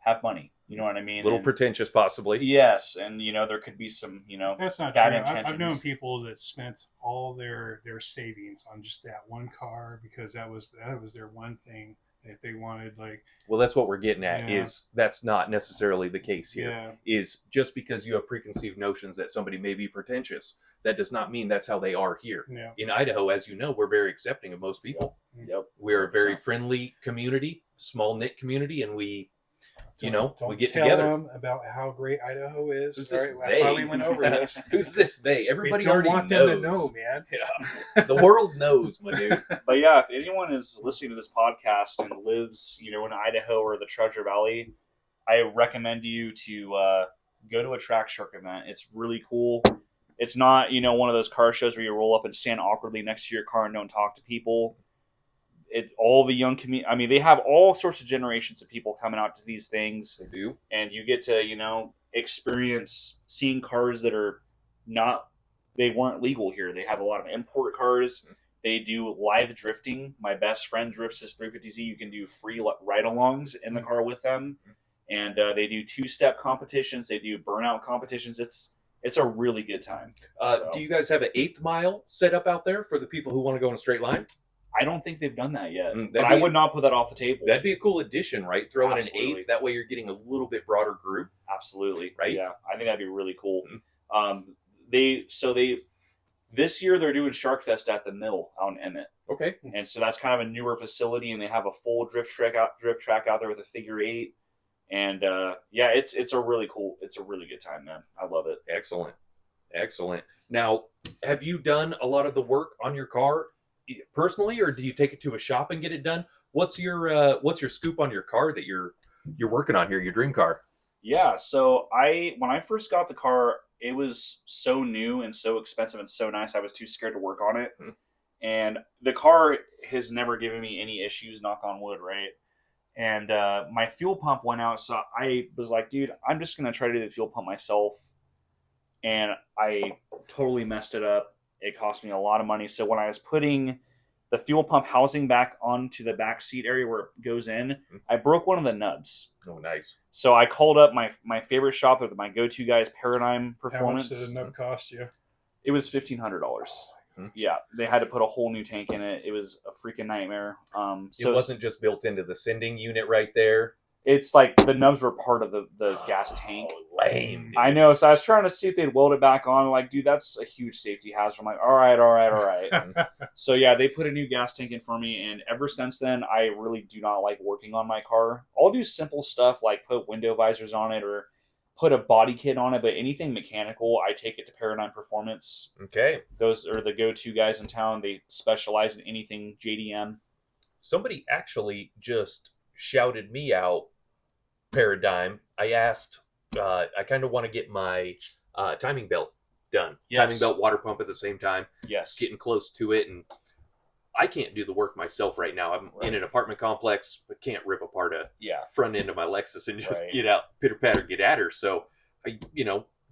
have money. You know what I mean? A little pretentious, possibly. Yes, and there could be some, That's not bad true. intentions. I've known people that spent all their savings on just that one car because that was their one thing that they wanted. Like, Well, that's what we're getting at. Yeah. Is that's not necessarily the case here. yeah, Is just because you have preconceived notions that somebody may be pretentious, that does not mean that's how they are here. yeah. In Idaho, as you know, we're very accepting of most people. Yep. We're a very 100%. friendly community, small knit community, and we Don't we get tell together. them about how great Idaho is. Who's All this right, they? I thought we went over this. Who's this they? Everybody we don't already want knows. them to know, man. Yeah. The world knows, my dude. But yeah, if anyone is listening to this podcast and lives, in Idaho or the Treasure Valley, I recommend you to go to a Track Shark event. It's really cool. It's not, one of those car shows where you roll up and stand awkwardly next to your car and don't talk to people. All the young community. I mean, they have all sorts of generations of people coming out to these things, They do. and you get to, experience seeing cars that are they weren't legal here. They have a lot of import cars. They do live drifting. My best friend drifts his 350Z. You can do free ride-alongs in the car with them, and they do two-step competitions. They do burnout competitions. It's a really good time. So, Do you guys have an 8th mile set up out there for the people who want to go in a straight line? I don't think they've done that yet, That'd but I be- would not put that off the table. That'd be a cool addition, right? Throw in Absolutely. an 8th. That way you're getting a little bit broader group. Absolutely. Right? Yeah. I think that'd be really cool. This year they're doing Shark Fest at the Mill out in Emmett. Okay. And so that's kind of a newer facility, and they have a full drift track out there with a figure 8. And it's a really good time, man. I love it. Excellent. Now, have you done a lot of the work on your car personally, or do you take it to a shop and get it done? What's your scoop on your car that you're working on here, your dream car? Yeah, so when I first got the car, it was so new and so expensive and so nice. I was too scared to work on it. Mhm. And the car has never given me any issues, knock on wood, right? And my fuel pump went out, so I was like, dude, I'm just going to try to do the fuel pump myself. And I totally messed it up. It cost me a lot of money. So when I was putting the fuel pump housing back onto the back seat area where it goes in, I broke one of the nubs. Oh, nice. So I called up my favorite shop with my go-to guys, Paradigm How much Performance. did the nub cost you? It was $1,500. Yeah, they had to put a whole new tank in it. It was a freaking nightmare. So it wasn't just built into the sending unit right there. It's like the nubs were part of the gas tank. Oh, lame. Dude. I know. So I was trying to see if they'd weld it back on. Like, dude, that's a huge safety hazard. I'm like, all right. So yeah, they put a new gas tank in for me, and ever since then, I really do not like working on my car. I'll do simple stuff like put window visors on it or put a body kit on it, but anything mechanical, I take it to Paradigm Performance. Okay. Those are the go-to guys in town. They specialize in anything JDM. Somebody actually just shouted me out, Paradigm. I asked, I kind of want to get my timing belt done. Yes. Timing belt, water pump at the same time. Yes. Getting close to it, and I can't do the work myself right now. I'm in an apartment complex, but can't rip apart a front end of my Lexus and just get out, pitter patter, get at her. So I,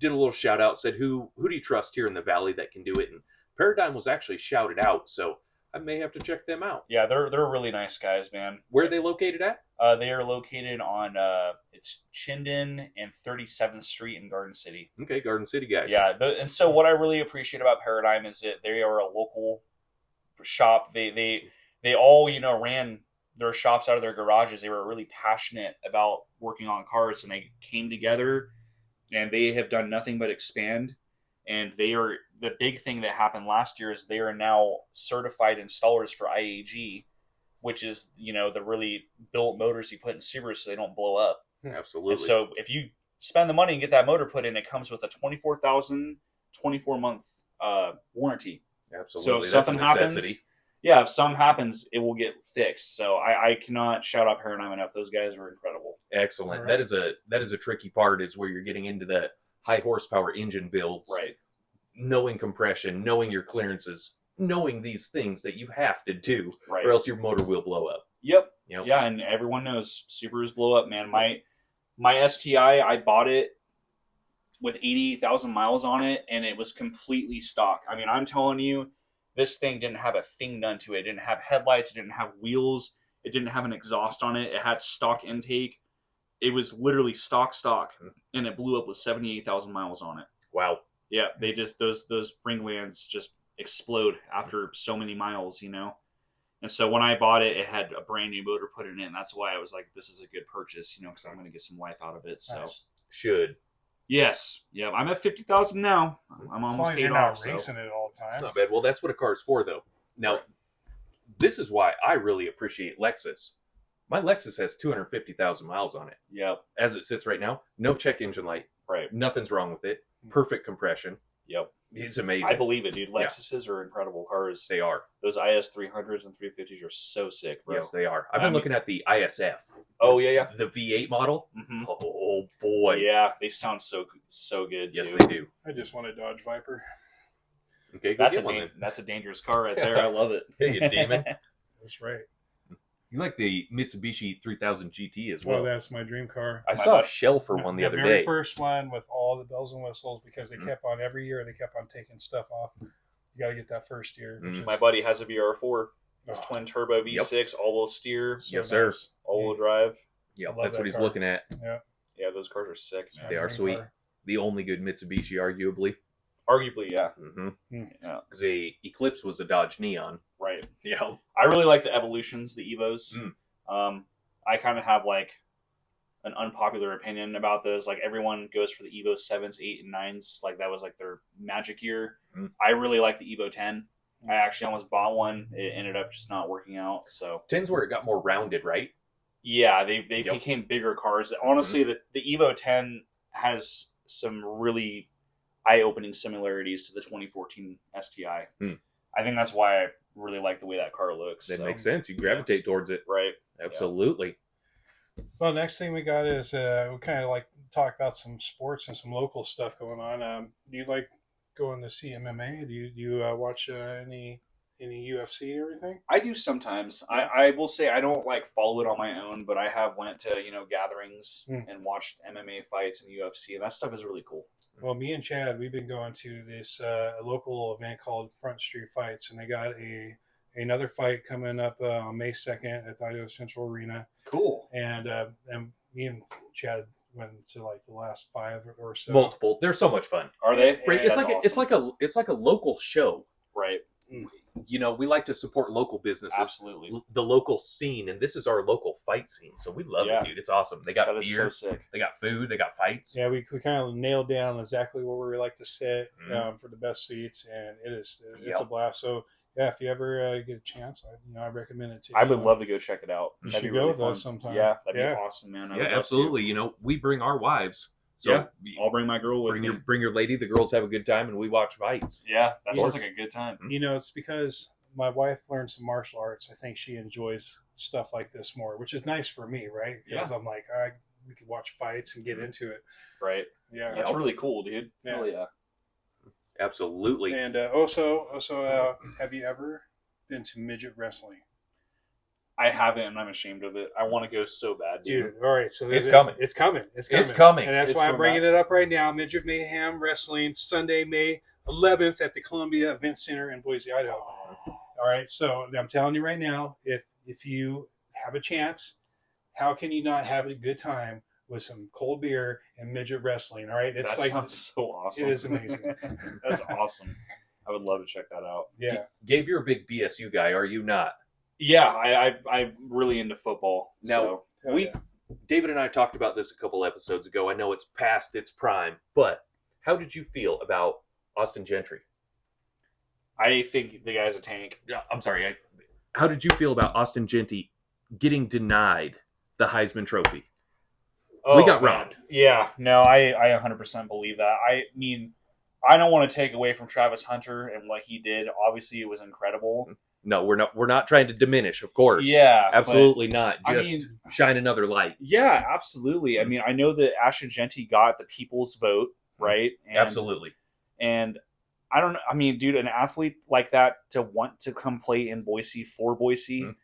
did a little shout out, said, who do you trust here in the valley that can do it? And Paradigm was actually shouted out, so I may have to check them out. Yeah, they're really nice guys, man. Where are they located at? They are located on it's Chinden and 37th Street in Garden City. Okay, Garden City guys. Yeah, and so what I really appreciate about Paradigm is that they are a local shop. They all ran their shops out of their garages. They were really passionate about working on cars, and they came together, and they have done nothing but expand. And they are the big thing that happened last year is they are now certified installers for IAG, which is the really built motors you put in Subarus so they don't blow up. Absolutely. And so if you spend the money and get that motor put in, it comes with a 24-month warranty. Absolutely. So if something happens, if something happens, it will get fixed. So I cannot shout out Paradigm enough. Those guys are incredible. Excellent. Right. That is a tricky part, is where you're getting into the high horsepower engine builds. Right. Knowing compression, knowing your clearances, knowing these things that you have to do, Right. or else your motor will blow up. Yep. Yeah, and everyone knows Subarus blow up, man. My STI, I bought it with 88,000 miles on it, and it was completely stock. I mean, I'm telling you, this thing didn't have a thing done to it. It didn't have headlights. It didn't have wheels. It didn't have an exhaust on it. It had stock intake. It was literally stock, and it blew up with 78,000 miles on it. Wow. Yeah, they just those ringlands just explode after so many miles, And so when I bought it, it had a brand new motor put in it, and that's why I was like, this is a good purchase, because I'm going to get some life out of it. So Nice. Should. Yes, yeah, I'm at 50,000 now. I'm almost paid off. Racing it all the time. It's not bad. Well, that's what a car's for, though. Now, this is why I really appreciate Lexus. My Lexus has 250,000 miles on it. Yep. As it sits right now, no check engine light. Right. Nothing's wrong with it. Perfect compression. Yep. It's amazing. I believe it, dude. Lexuses are incredible cars. They are. Those IS 300s and 350s are so sick, bro. Yes, they are. I've been looking at the ISF. Oh, yeah. The V8 model. Mm-hmm. Oh, boy. Yeah, they sound so good, Yes, too. they do. I just want a Dodge Viper. Okay, go get one then. That's a dangerous car right there. I love it. Hey, you demon. That's right. You like the Mitsubishi 3000 GT as Well, well. that's my dream car. I saw a shell for one the other very day. first one with all the bells and whistles, because they kept on every year. They kept on taking stuff off. You got to get that first year. My buddy has a VR4. It's Oh, twin turbo V6, all-wheel steer, so Yes, sir. nice. all-wheel drive. Yep, love that's that what he's car. looking at. Yeah. Yeah, those cars are sick, It's man. They my are dream sweet. car. The only good Mitsubishi, arguably. Arguably, yeah. Mm-hmm. Yeah, Because the Eclipse was a Dodge Neon. right. Yeah. I really like the Evolutions, the Evos. Mm. I kind of have like an unpopular opinion about those. Like everyone goes for the Evo 7s, 8, and 9s. Like that was like their magic year. Mm. I really like the Evo 10. I actually almost bought one. It ended up just not working out. So 10's where it got more rounded, right? yeah, they Yep. became bigger cars. Honestly, the Evo 10 has some really eye-opening similarities to the 2014 STI. Hmm. I think that's why I really like the way that car looks. That so. makes sense. You gravitate towards it. Right. Absolutely. Well, next thing we got is we kind of like talk about some sports and some local stuff going on. Do you like going to see MMA? Do you watch any UFC and everything? I do sometimes. I will say I don't like follow it on my own, but I have went to gatherings and watched MMA fights and UFC, and that stuff is really cool. Well, me and Chad, we've been going to this local event called Front Street Fights, and they got another fight coming up on May 2nd at the Idaho Central Arena. Cool. And me and Chad went to like the last 5 or so. Multiple. They're so much fun. Are they? Right. Yeah, It's like a local show. Right. We like to support local businesses. Absolutely. The local scene, and this is our local fight scene, so we love it, dude. It's awesome. They got beer, so sick. They got food, they got fights. Yeah, we kind of nailed down exactly where we like to sit for the best seats, and it's a blast. So yeah, if you ever get a chance, I recommend it to you. I would love to go check it out. You should go with us sometime. Yeah, that'd be awesome, man. Yeah, absolutely. We bring our wives. So I'll bring my girl with me. Bring your lady. The girls have a good time, and we watch fights. Yeah, that sounds like a good time. It's because my wife learned some martial arts. I think she enjoys stuff like this more, which is nice for me, right? Because I'm like, all right, we can watch fights and get into it. Right. Yeah. That's really cool, dude. Yeah. Hell yeah. Absolutely. And also, have you ever been to midget wrestling? I haven't, and I'm ashamed of it. I want to go so bad, dude. All right, so it's coming. It's coming. And that's why I'm bringing it up right now. Midget Mayhem Wrestling, Sunday, May 11th at the Columbia Event Center in Boise, Idaho. All right, so I'm telling you right now, if you have a chance, how can you not have a good time with some cold beer and midget wrestling? All right, that sounds so awesome. It is amazing. That's awesome. I would love to check that out. Yeah, Gabe, you're a big BSU guy, are you not? Yeah, I'm really into football. Now David and I talked about this a couple episodes ago. I know it's past its prime, but how did you feel about Austin Gentry? I think the guy's a tank. Yeah, I'm sorry. How did you feel about Austin Gentry getting denied the Heisman Trophy? We got robbed. Yeah, no, I 100% believe that. I mean, I don't want to take away from Travis Hunter and what he did. Obviously, it was incredible. No, we're not trying to diminish, of course. Yeah, absolutely not. Just shine another light. Yeah, absolutely. I mean, I know that Ashton Genty got the people's vote, right? And, absolutely. And I don't know. I mean, dude, an athlete like that to want to come play in Boise for Boise,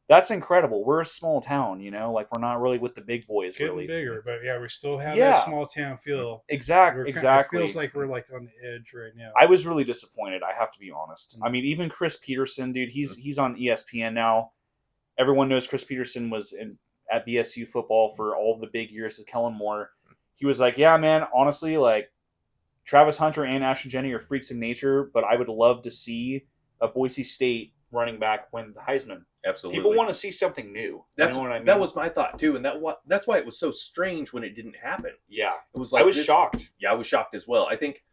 that's incredible. We're a small town, like we're not really with the big boys. Getting really bigger, but yeah, we still have that small town feel. Exactly. It feels like we're like on the edge right now. I was really disappointed. I have to be honest. I mean, even Chris Peterson, dude, he's on ESPN now. Everyone knows Chris Peterson was at BSU football for all of the big years as Kellen Moore. He was like, yeah, man, honestly, like Travis Hunter and Ashton Genty are freaks in nature, but I would love to see a Boise State running back win the Heisman. Absolutely. People want to see something new. You know what I mean? That was my thought too, and that's why it was so strange when it didn't happen. Yeah. It was like I was shocked. Yeah, I was shocked as well. I think,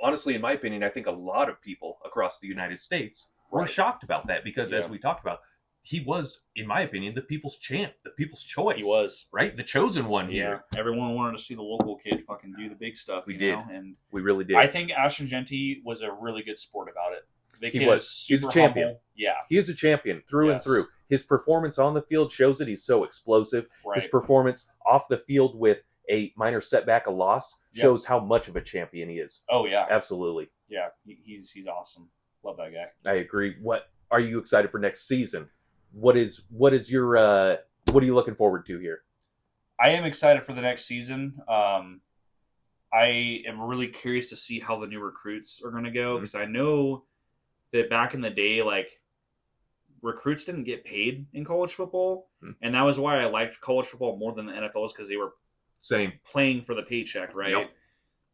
honestly, in my opinion, I think a lot of people across the United States were shocked about that because, as we talked about, he was, in my opinion, the people's champ, the people's choice. He was. Right? The chosen one here. Yeah. Everyone wanted to see the local kid fucking do the big stuff. We did. And we really did. I think Ashton Genty was a really good sport about it. He's a champion. Humble. Yeah. He is a champion through and through. His performance on the field shows that he's so explosive. Right. His performance off the field with a minor setback, a loss, shows how much of a champion he is. Oh, yeah. Absolutely. Yeah. He's awesome. Love that guy. I agree. What are you excited for next season? What is your what are you looking forward to here? I am excited for the next season. I am really curious to see how the new recruits are going to go because I know that back in the day, like, recruits didn't get paid in college football, and that was why I liked college football more than the NFL was because they were playing for the paycheck, right? Yep.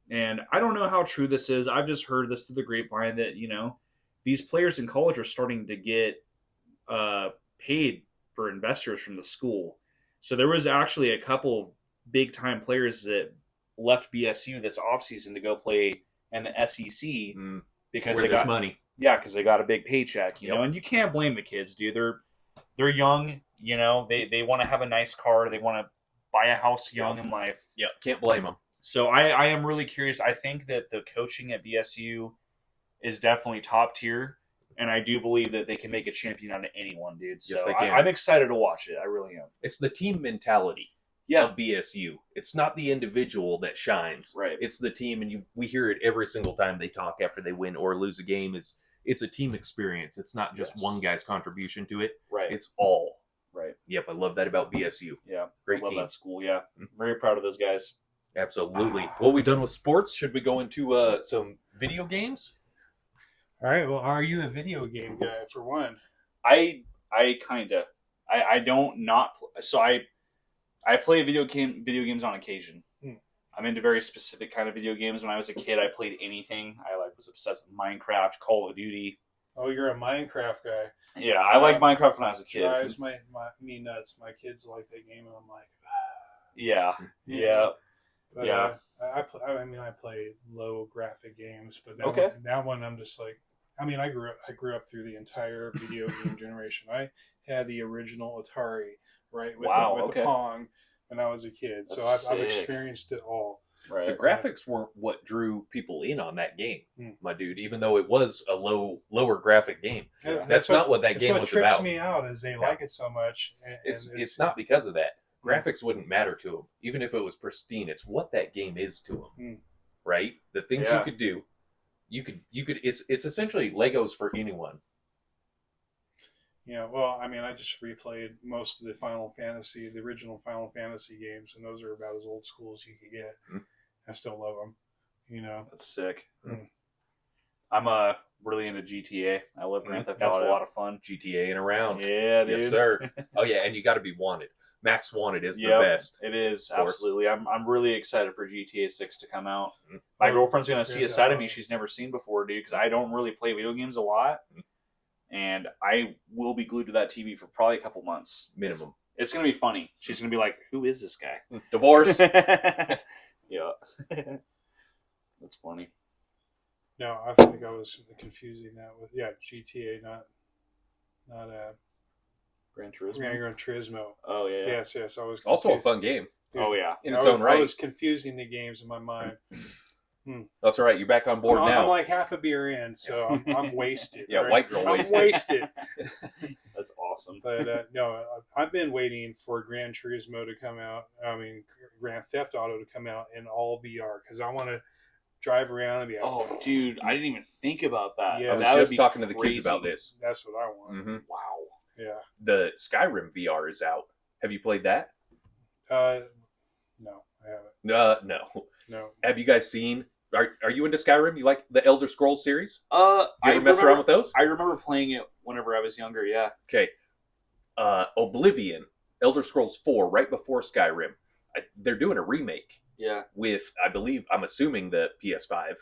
And I don't know how true this is. I've just heard this through the grapevine that, these players in college are starting to get paid for investors from the school. So there was actually a couple of big-time players that left BSU this offseason to go play in the SEC because they got money. Yeah, because they got a big paycheck, you know, and you can't blame the kids, dude. They're young, they want to have a nice car, they want to buy a house young in life. Yeah, can't blame them. So I am really curious. I think that the coaching at BSU is definitely top tier, And I do believe that they can make a champion out of anyone, dude. So yes, they can. I'm excited to watch it. I really am. It's the team mentality of BSU. It's not the individual that shines. Right. It's the team, and we hear it every single time they talk after they win or lose a game. It's a team experience. It's not just one guy's contribution to it. Right. It's all. Right. Yep, I love that about BSU. Yeah. Great I love team. that school, yeah. Very proud of those guys. Absolutely. Well, we done with sports. Should we go into some video games? All right. Well, are you a video game guy for one? I kinda. I don't not. So I play video games on occasion. I'm into very specific kind of video games. When I was a kid, I played anything. I was obsessed with Minecraft, Call of Duty. Oh, you're a Minecraft guy. Yeah, I liked Minecraft when I was a kid. Drives me nuts. My kids like that game, and I'm like, yeah. But, yeah. I play low graphic games, but that one I'm just like, I grew up through the entire video game generation. I had the original Atari, right, with the Pong when I was a kid. That's so I've experienced it all. Right. The graphics weren't what drew people in on that game, my dude. Even though it was a lower graphic game, that's not what that game was about. What trips me out is they like it so much. It's not because of that. Graphics wouldn't matter to them, even if it was pristine. It's what that game is to them, right? The things you could do, you could. It's essentially Legos for anyone. Yeah, well, I just replayed most of the original Final Fantasy games, and those are about as old school as you could get. I still love them. That's sick. I'm really into GTA. I love Grand Theft Auto. That's a lot of fun. GTA and around. Yeah, dude. Yes, sir. Oh yeah, and you got to be wanted. Max Wanted is the best. It is, absolutely. I'm really excited for GTA 6 to come out. My girlfriend's going to see a side of me she's never seen before, dude, because I don't really play video games a lot. And I will be glued to that TV for probably a couple months. Minimum. It's going to be funny. She's going to be like, who is this guy? Divorce. Yeah. That's funny. No, I think I was confusing that with, GTA, not Gran Turismo. Gran Turismo. Oh, yeah. Yes. I was also a fun game. Dude, oh, yeah. In its own right. I was confusing the games in my mind. That's all right. You're back on board now. I'm like half a beer in, so I'm wasted. Yeah, right? white girl wasted. I'm wasted. That's awesome. But no, I've been waiting for Gran Turismo to come out. Grand Theft Auto to come out in all VR because I want to drive around and be like, oh, dude, I didn't even think about that. Yeah, I was just talking to the kids about this. That's what I want. Wow. Yeah. The Skyrim VR is out. Have you played that? No, I haven't. No. Have you guys seen? Are you into Skyrim? You like the Elder Scrolls series? You ever mess around with those? I remember playing it whenever I was younger. Yeah. Okay. Oblivion, Elder Scrolls 4, right before Skyrim. They're doing a remake. Yeah. With, I'm assuming the PS5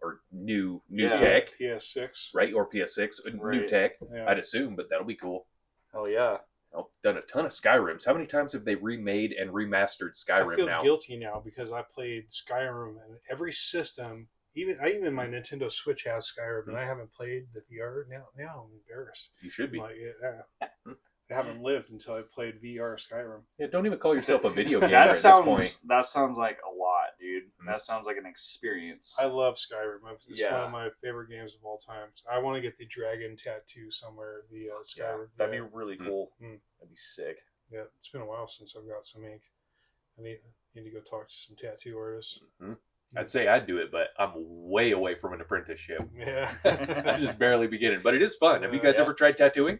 or new tech. PS6. Right, or PS6, new tech. Yeah. I'd assume, but that'll be cool. Oh yeah. I've done a ton of Skyrims. How many times have they remade and remastered Skyrim now? I feel guilty now because I played Skyrim and every system, even my Nintendo Switch has Skyrim, and I haven't played the VR. Now I'm embarrassed. You should be. I haven't lived until I played VR Skyrim. Yeah, don't even call yourself a video gamer at this point. That sounds like a lot, dude. That sounds like an experience. I love Skyrim. It's one of my favorite games of all time. I want to get the dragon tattoo somewhere. The Skyrim. That'd be really cool. That'd be sick. Yeah, it's been a while since I've got some ink. I need to go talk to some tattoo artists. I'd say I'd do it, but I'm way away from an apprenticeship. Yeah. I'm just barely beginning, but it is fun. Have you guys ever tried tattooing?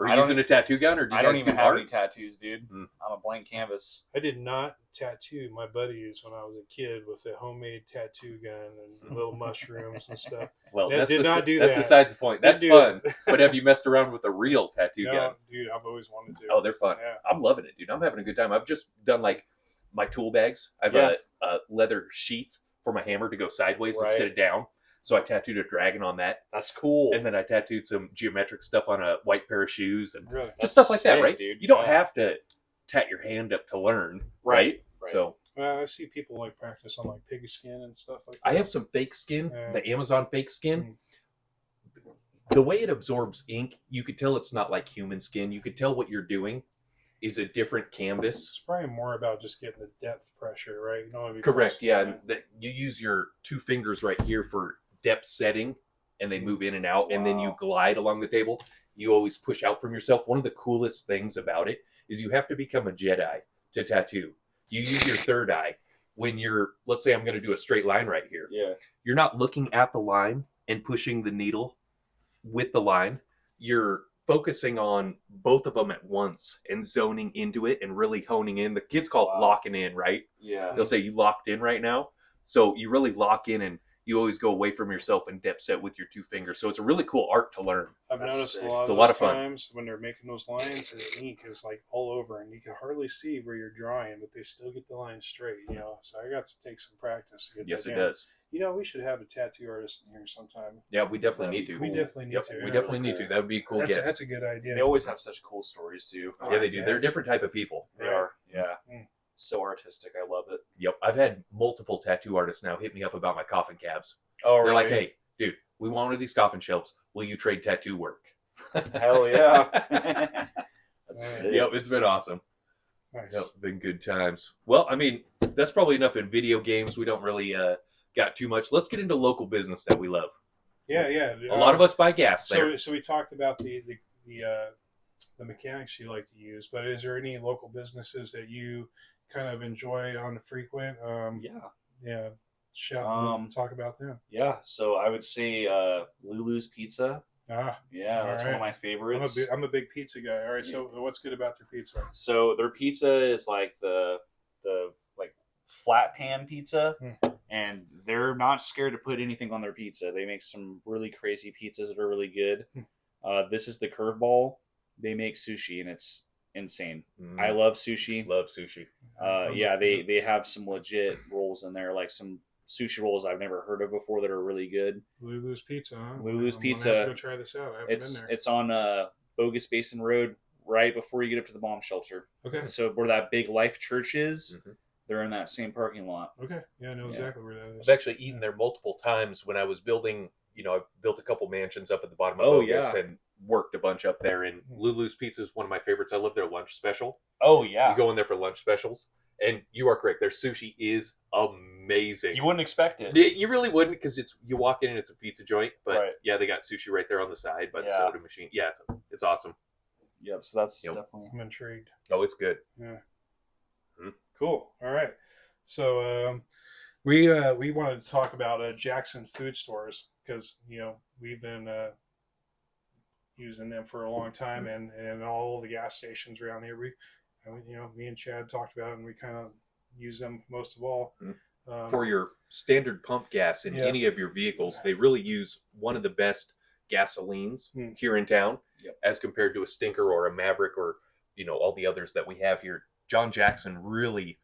Or using a tattoo gun? Or do you I guys don't even do have art? any tattoos, dude. I'm a blank canvas. I did not tattoo my buddies when I was a kid with a homemade tattoo gun and little mushrooms and stuff. Well, That's besides the point. That's fun. But have you messed around with a real tattoo gun? Dude, I've always wanted to. Oh, they're fun. Yeah. I'm loving it, dude. I'm having a good time. I've just done like my tool bags. I have a leather sheath for my hammer to go sideways instead of down. So I tattooed a dragon on that. That's cool. And then I tattooed some geometric stuff on a white pair of shoes and really? stuff like that, right? Dude. You don't have to tat your hand up to learn, right? So I see people like practice on like pig skin and stuff like that. I have some fake skin, the Amazon fake skin. The way it absorbs ink, you could tell it's not like human skin. You could tell what you're doing is a different canvas. It's probably more about just getting the depth pressure, right? Correct, yeah. And you use your two fingers right here for depth setting, and they move in and out, and then you glide along the table. You always push out from yourself. One of the coolest things about it is you have to become a Jedi to tattoo. You use your third eye. When you're, let's say I'm going to do a straight line right here. Yeah. You're not looking at the line and pushing the needle with the line. You're focusing on both of them at once and zoning into it and really honing in. The kids call it locking in, right? Yeah. They'll say you locked in right now. So you really lock in and you always go away from yourself and depth set with your two fingers. So it's a really cool art to learn. I've noticed a lot of fun. Times when they're making those lines, the ink is like all over, and you can hardly see where you're drawing, but they still get the line straight. You know, so I got to take some practice to get yes, that it down. does. You know, we should have a tattoo artist in here sometime. Yeah, we definitely need to. We definitely need to. We definitely need to. That would be a cool guest. That's a good idea. They always have such cool stories too. Yeah, they do. They're a different type of people. They are. Yeah. So artistic. I love it. Yep. I've had multiple tattoo artists now hit me up about my coffin cabs. Oh, They're really? like, hey, dude, we want one of these coffin shelves. Will you trade tattoo work? Hell yeah. That's sick. Yep, it's been awesome. Nice. Yep, been good times. Well, I mean, that's probably enough in video games. We don't really got too much. Let's get into local business that we love. Yeah. A lot of us buy gas there. So we talked about the mechanics you like to use, but is there any local businesses that you kind of enjoy on the frequent? Yeah. Talk about them. Yeah, so I would say Lulu's Pizza. Yeah, that's one of my favorites. I'm a big pizza guy. All right, so what's good about their pizza? So their pizza is like the like flat pan pizza, and they're not scared to put anything on their pizza. They make some really crazy pizzas that are really good. This is the curveball. They make sushi, and it's insane. I love sushi. Yeah, they have some legit rolls in there, like some sushi rolls I've never heard of before that are really good. Lulu's Pizza, huh? Lulu's Pizza. I'm gonna have to go try this out. I haven't been there. It's on Bogus Basin Road, right before you get up to the bomb shelter. Okay. So where that big Life Church is, they're in that same parking lot. Okay. Yeah, I know exactly where that is. I've actually eaten there multiple times when I was building. You know, I've built a couple mansions up at the bottom of Bogus and worked a bunch up there. And Lulu's Pizza is one of my favorites. I love their lunch special. Oh yeah. You go in there for lunch specials. And you are correct. Their sushi is amazing. You wouldn't expect it. You really wouldn't, because you walk in and it's a pizza joint. But yeah, they got sushi right there on the side by the soda machine. Yeah, it's awesome. Yep. So that's definitely. I'm intrigued. Oh, it's good. Yeah. Cool. All right. So we wanted to talk about Jackson food stores, because we've been using them for a long time, and all the gas stations around here. Me and Chad talked about it, and we kind of use them most of all. For your standard pump gas in any of your vehicles, they really use one of the best gasolines here in town, as compared to a Stinker or a Maverick or all the others that we have here. John Jackson really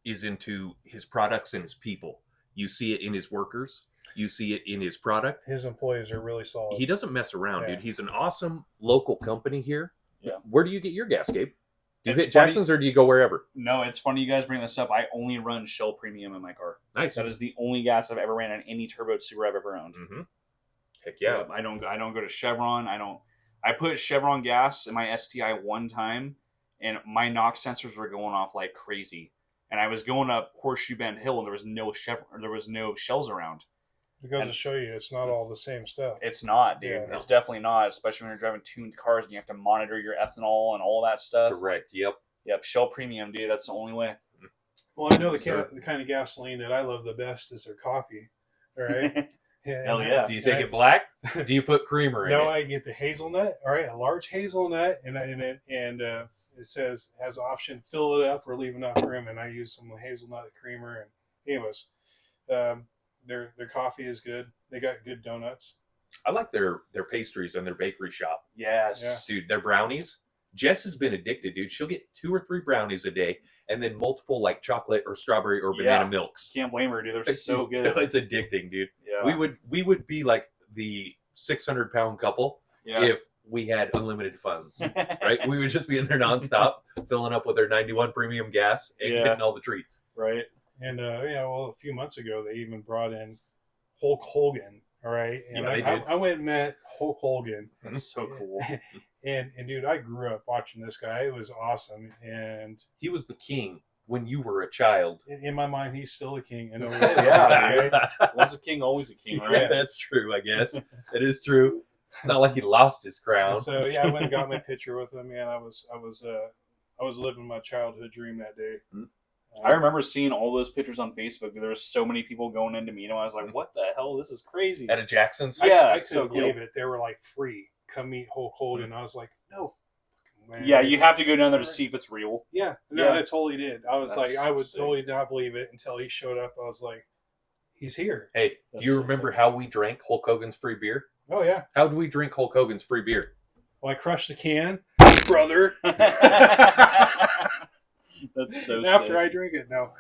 is into his products and his people. You see it in his workers. You see it in his product. His employees are really solid. He doesn't mess around, dude. He's an awesome local company here. Yeah. Where do you get your gas, Gabe? Do you hit Jackson's, or do you go wherever? No, it's funny you guys bring this up. I only run Shell Premium in my car. Nice. That is the only gas I've ever ran on any turbo Subaru I've ever owned. Heck yeah. I don't go to Chevron. I put Chevron gas in my STI one time, and my NOx sensors were going off like crazy. And I was going up Horseshoe Bend Hill, and there was no Chevron, there was no Shells around. It goes to show you, it's not all the same stuff. It's not, dude. It's definitely not, especially when you're driving tuned cars and you have to monitor your ethanol and all that stuff. Correct. Yep. Shell Premium, dude. That's the only way. Well, I know the kind of gasoline that I love the best is their coffee. All right. Hell yeah. Do you take it black? Do you put creamer in it? No, I get the hazelnut. All right, a large hazelnut, and it says has option fill it up or leave enough room, and I use some hazelnut creamer. And anyways, their coffee is good. They got good donuts. I like their pastries and their bakery shop. Yes. Dude, their brownies. Jess has been addicted, dude. She'll get 2 or 3 brownies a day, and then multiple like chocolate or strawberry or banana milks. Can't blame her, dude. They're so good. It's addicting, dude. Yeah. We would be like the 600-pound couple if we had unlimited funds, right? We would just be in there nonstop, filling up with their 91 premium gas and getting all the treats. Right. And a few months ago they even brought in Hulk Hogan. All right, and I went and met Hulk Hogan. That's so cool. And dude, I grew up watching this guy. It was awesome, and he was the king when you were a child. In my mind, he's still a king. And Once a king, always a king, right? Yeah, that's true, I guess. It is true. It's not like he lost his crown. And so yeah, I went and got my picture with him, and I was living my childhood dream that day. I remember seeing all those pictures on Facebook. There were so many people going in to meet him. I was like, "What the hell? This is crazy." At a Jackson's? Yeah, I couldn't believe it. They were like, free. Come meet Hulk Hogan. I was like, no. Man. Yeah, you have to go down there to see if it's real. Yeah, no, Yeah. I totally did. I was That's like, I would sick. totally not believe it until he showed up. I was like, he's here. Hey, That's do you so remember funny. how we drank Hulk Hogan's free beer? Oh yeah. How did we drink Hulk Hogan's free beer? Well, I crushed the can, brother. That's so After sick. I drink it, no.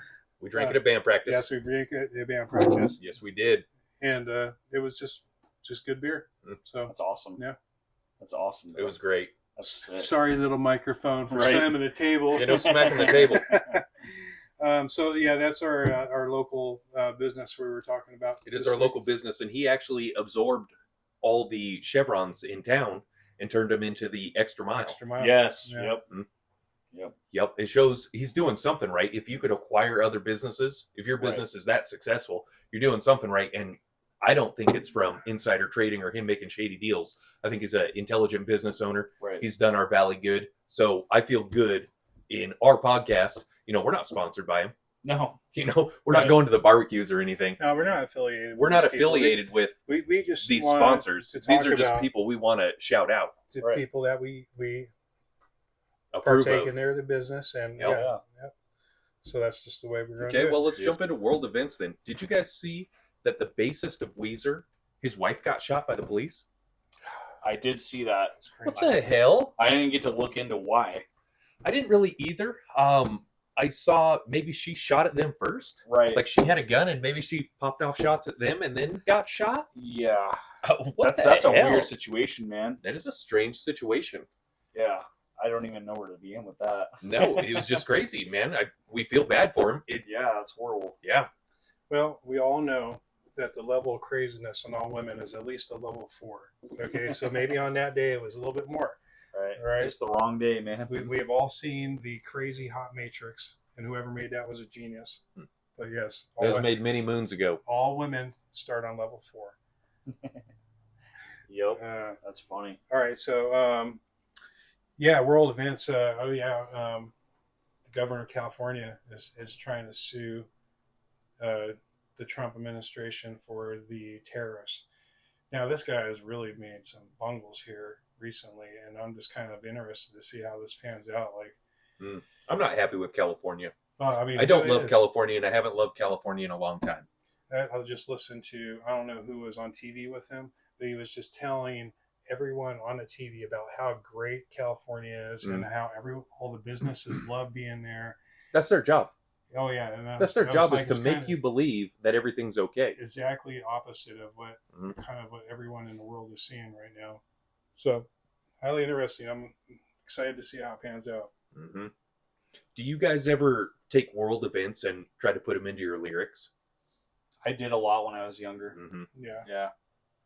We drank it at band practice. Yes, we drank it at band practice, Yes, we did. and it was just good beer. So That's awesome. Yeah. That's awesome. It was great. That's sick. sorry, little microphone, for Right. slamming the table. You know, smacking the table. So yeah, that's our local business we were talking about. It is this our week. local business, and he actually absorbed all the chevrons in town and turned them into the extra mile. Extra mile. Yes. Yeah. Yep. Yep, it shows he's doing something right. If you could acquire other businesses, if your Right. business is that successful, you're doing something right. And I don't think it's from insider trading or him making shady deals. I think he's an intelligent business owner. Right. He's done our valley good. So I feel good in our podcast. You know, we're not sponsored by him. No. You know, we're Right. not going to the barbecues or anything. No, we're not affiliated. We're with not these people. affiliated with We just these wanted sponsors. to These talk are just about people we want to shout out, the Right. people that we approve partake of. in their business, and Yep. yeah. So that's just the way we're going to Okay, do it. well, let's Yes. jump into world events then. Did you guys see that the bassist of Weezer, his wife got shot by the police? I did see that. It's crazy. What the hell? I didn't get to look into why. I didn't really either. I saw maybe she shot at them first. Right. Like she had a gun and maybe she popped off shots at them and then got shot. Yeah. What That's the a hell? weird situation, man. That is a strange situation. Yeah. I don't even know where to begin with that. No, it was just crazy, man. We feel bad for him. Yeah, that's horrible. Yeah. Well, we all know that the level of craziness in all women is at least a level 4. Okay, so maybe on that day it was a little bit more. Right. Right. Just the wrong day, man. We have all seen the crazy hot Matrix, and whoever made that was a genius. But yes, That was made many moons ago. all women start on level 4. Yep. That's funny. All right, so yeah, world events. The governor of California is trying to sue the Trump administration for the terrorists. Now, this guy has really made some bungles here recently, and I'm just kind of interested to see how this pans out. Like, I'm not happy with California. I mean, I don't it love is. California, and I haven't loved California in a long time. I just listened to, I don't know who was on TV with him, but he was just telling everyone on the TV about how great California is and how all the businesses love being there. That's their job. Oh yeah, and That's their I was job, like, is to it's make kind you of believe that everything's okay. exactly opposite of what Mhm. kind of what everyone in the world is seeing right now. So highly interesting. I'm excited to see how it pans out. Mm-hmm. Do you guys ever take world events and try to put them into your lyrics? I did a lot when I was younger. Mm-hmm. Yeah. Yeah.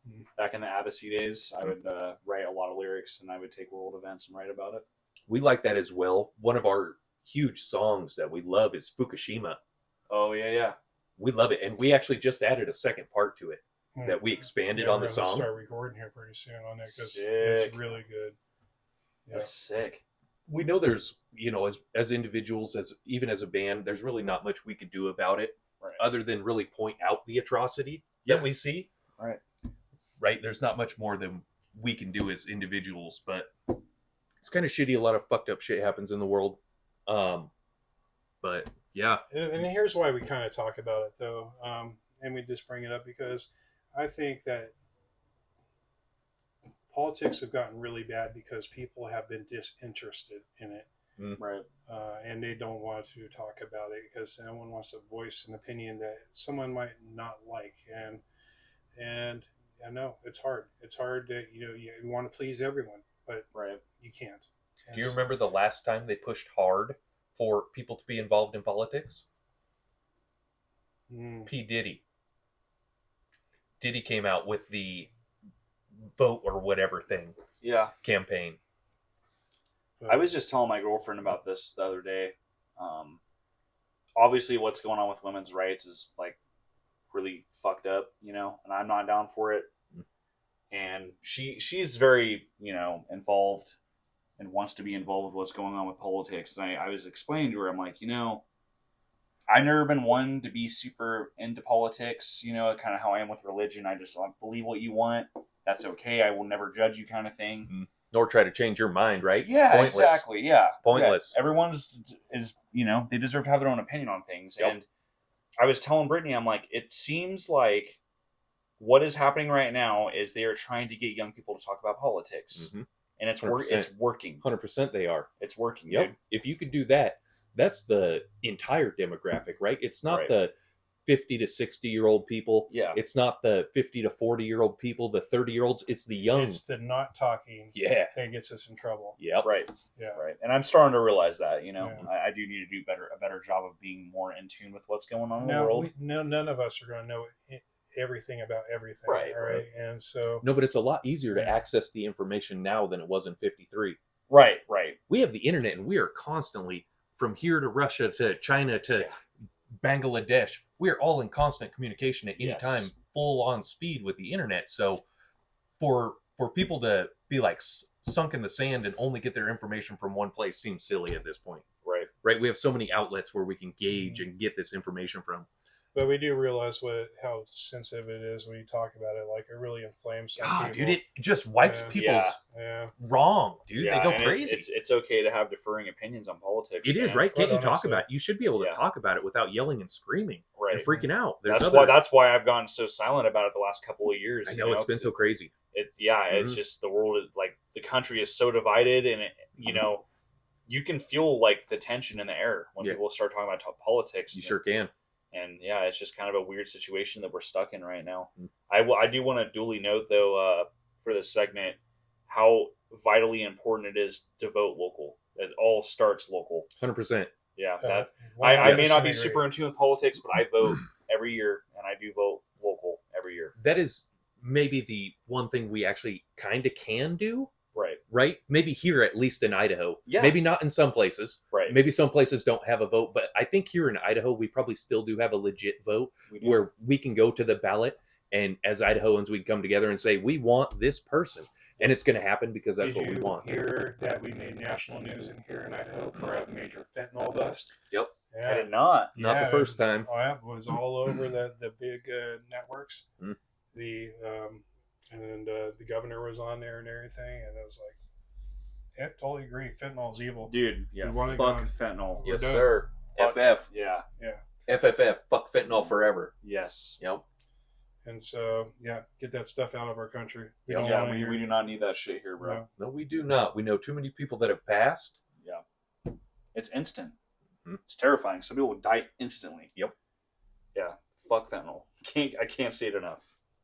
Mhm. Back in the Abbasi days, I would write a lot of lyrics, and I would take world events and write about it. We like that as well. One of our huge songs that we love is Fukushima. Oh, yeah. We love it, and we actually just added a second part to it that we expanded on the We're gonna song. Start recording here pretty soon on it because Sick. it's really good. Yeah. That's sick. We know there's, you know, as individuals, even as a band, there's really not much we can do about it, Right. other than really point out the atrocity that we see. Right. Right? There's not much more than we can do as individuals, but it's kind of shitty. A lot of fucked up shit happens in the world. But yeah. And here's why we kind of talk about it, though, and we just bring it up because I think that politics have gotten really bad because people have been disinterested in it, Right. and they don't want to talk about it because someone wants to voice an opinion that someone might not like, and I know it's hard. It's hard to you want to please everyone, but Right. you can't. Do you remember the last time they pushed hard for people to be involved in politics? P. Diddy. Diddy came out with the vote or whatever thing Yeah. campaign. I was just telling my girlfriend about this the other day. obviously what's going on with women's rights is like really fucked up, and I'm not down for it. And she's very, involved and wants to be involved with what's going on with politics. And I was explaining to her, I'm like, I've never been one to be super into politics, kind of how I am with religion. I just believe what you want. That's okay. I will never judge you, kind of thing. Nor try to change your mind, right? Yeah, Pointless. Exactly. Yeah. Pointless. Yeah. Everyone's is, they deserve to have their own opinion on things. Yep. And I was telling Brittany, I'm like, it seems like what is happening right now is they are trying to get young people to talk about politics. Mm-hmm. And it's working. 100% they are. It's working, yep. Dude. If you could do that, that's the entire demographic, right? It's not the 50 to 60-year-old people. Yeah. It's not the 50 to 40-year-old people, the 30-year-olds. It's the young. It's the not talking that gets us in trouble. Yep. Right. Yeah. Right. And I'm starting to realize that, I do need to do a better job of being more in tune with what's going on in the world. None of us are going to know everything about everything. Right. And so. No, but it's a lot easier to access the information now than it was in 53. Right. We have the internet and we are constantly from here to Russia to China to Bangladesh. We're all in constant communication at any time, full on speed with the internet. So for people to be like sunk in the sand and only get their information from one place seems silly at this point. Right. We have so many outlets where we can gauge and get this information from. But we do realize how sensitive it is when you talk about it. Like, it really inflames some people. Dude, it just wipes people's wrong, dude. They go crazy. It's okay to have differing opinions on politics. It is, right? Can't you talk about it? You should be able to talk about it without yelling and screaming and freaking out. That's why I've gotten so silent about it the last couple of years. I know, it's been so crazy. It's just the world is like, the country is so divided, and you can feel like the tension in the air when people start talking about politics. You sure can. And it's just kind of a weird situation that we're stuck in right now. I do want to duly note, though, for this segment, how vitally important it is to vote local. It all starts local. 100%. Yeah. I may not be super in tune with politics, but I vote every year, and I do vote local every year. That is maybe the one thing we actually kind of can do. Right? Maybe here, at least in Idaho. Yeah. Maybe not in some places. Right. Maybe some places don't have a vote, but I think here in Idaho, we probably still do have a legit vote where we can go to the ballot, and as Idahoans, we come together and say, we want this person. And it's going to happen because that's what we want. Did you hear that we made national news here in Idaho for a major fentanyl bust? Yep. Yeah. I did not. Not the first time. It was all over the big networks. And the governor was on there and everything, and I was like, yeah, totally agree. Fentanyl's evil. Dude, fuck fentanyl. Yes, sir. FF. Yeah. FFF. Fuck fentanyl forever. Yes. Yep. And so, get that stuff out of our country. We do not need that shit here, bro. No, we do not. We know too many people that have passed. Yeah. It's instant. Mm-hmm. It's terrifying. Some people die instantly. Yep. Yeah. Fuck fentanyl. I can't say it enough.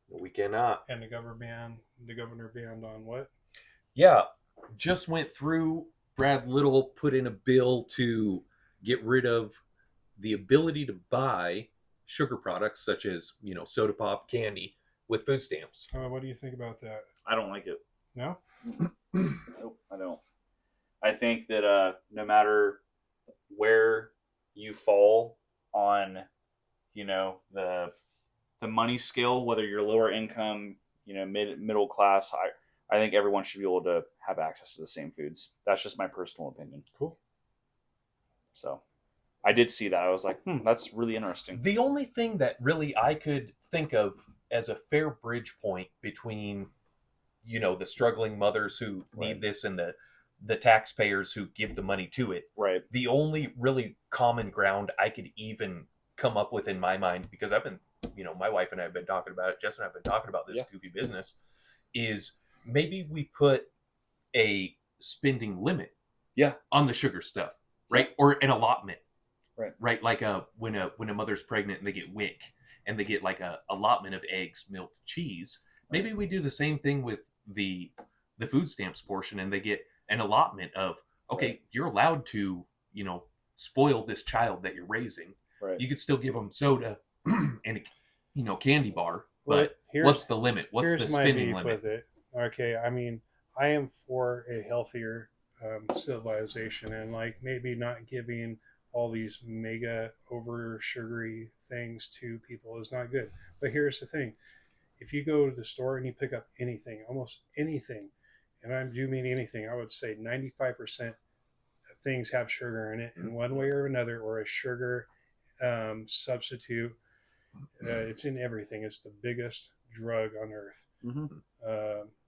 We cannot. And the governor banned on what? Yeah. Just went through. Brad Little put in a bill to get rid of the ability to buy sugar products such as, soda pop, candy with food stamps. What do you think about that? I don't like it. No? Nope, I don't. I think that no matter where you fall on, the money scale, whether you're lower income, middle class, I think everyone should be able to have access to the same foods. That's just my personal opinion. Cool. So I did see that. I was like, that's really interesting. The only thing that really I could think of as a fair bridge point between, the struggling mothers who need this and the taxpayers who give the money to it. Right. The only really common ground I could even come up with in my mind, because I've been, my wife and I have been talking about it, Jess and I have been talking about this goofy business, is maybe we put a spending limit on the sugar stuff, right? Or an allotment. Right. Like when a mother's pregnant and they get WIC and they get like a allotment of eggs, milk, cheese. Maybe we do the same thing with the food stamps portion, and they get an allotment of, okay, you're allowed to, spoil this child that you're raising. Right. You could still give them soda and a candy bar, but what's the limit? What's the spending limit? With it. Okay, I mean, I am for a healthier civilization, and like maybe not giving all these mega over sugary things to people is not good. But here's the thing. If you go to the store and you pick up anything, almost anything, and I do mean anything, I would say 95% of things have sugar in it in one way or another, or a sugar substitute. It's in everything. It's the biggest drug on earth.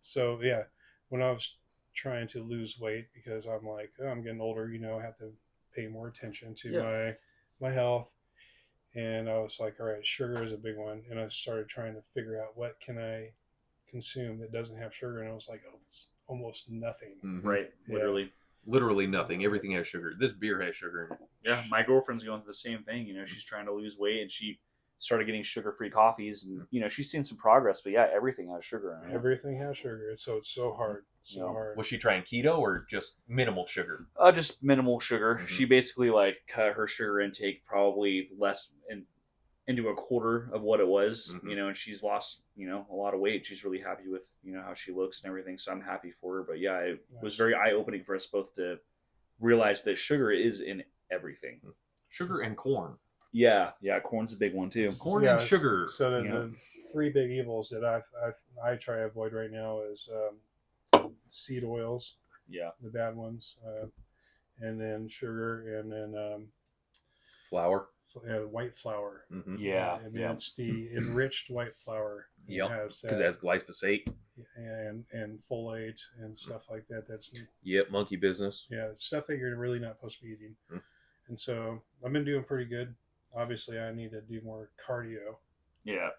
So yeah, when I was trying to lose weight, because I'm like, oh, I'm getting older, I have to pay more attention to my health. And I was like, all right, sugar is a big one. And I started trying to figure out what can I consume that doesn't have sugar. And I was like, oh, it's almost nothing. Right. Literally nothing. Everything has sugar. This beer has sugar in it. Yeah. My girlfriend's going through the same thing. She's trying to lose weight, and she started getting sugar-free coffees, and she's seen some progress, but yeah, everything has sugar in it. Everything has sugar. So it's so hard. Hard. Was she trying keto or just minimal sugar? Just minimal sugar. She basically cut her sugar intake probably less into a quarter of what it was, and she's lost, a lot of weight. She's really happy with, how she looks and everything. So I'm happy for her. But yeah, it was very eye-opening for us both to realize that sugar is in everything. Sugar and corn. Yeah, corn's a big one too. Corn and sugar. So the three big evils that I try to avoid right now is seed oils. Yeah, the bad ones, and then sugar, and then flour. White flour. Yeah, it's the enriched white flour. Yep, because it has glyphosate and folate and stuff like that. That's monkey business. Yeah, stuff that you're really not supposed to be eating. And so I've been doing pretty good. Obviously, I need to do more cardio. Yeah,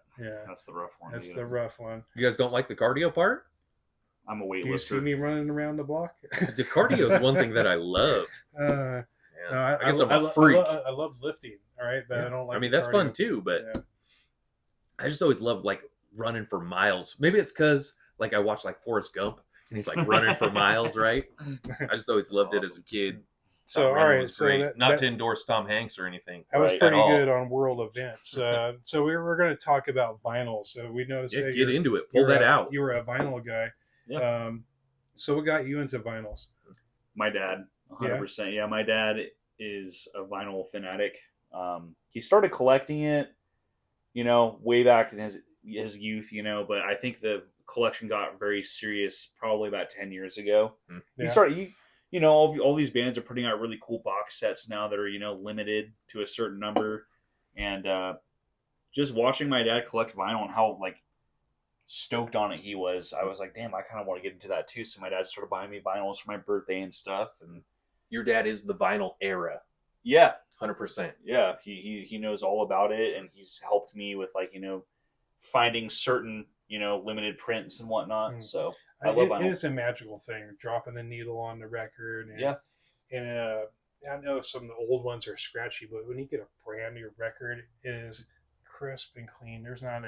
that's the rough one. That's the rough one. You guys don't like the cardio part? I'm a weightlifter. Do you see me running around the block? The cardio is one thing that I love. No, I guess I'm a freak. I love lifting, all right, but I don't like. I mean, that's fun too, but I just always love running for miles. Maybe it's because I watch Forrest Gump and he's running for miles, right? I just always loved it as a kid. So all right, was great. Not to endorse Tom Hanks or anything. That was pretty good on world events. So we're going to talk about vinyl. So we noticed. Yeah, get into it. Pull that out. You were a vinyl guy. Yeah. So what got you into vinyls? My dad, 100%. Yeah, my dad is a vinyl fanatic. He started collecting it, way back in his youth, but I think the collection got very serious probably about 10 years ago. He started. All these bands are putting out really cool box sets now that are, limited to a certain number. And just watching my dad collect vinyl and how, stoked on it he was, I was like, damn, I kind of want to get into that too. So my dad started buying me vinyls for my birthday and stuff. And your dad is the vinyl era. Yeah. 100%. Yeah. He knows all about it, and he's helped me with, finding certain, limited prints and whatnot. So I love vinyl. It is a magical thing, dropping the needle on the record. And I know some of the old ones are scratchy, but when you get a brand new record, it is crisp and clean. There's not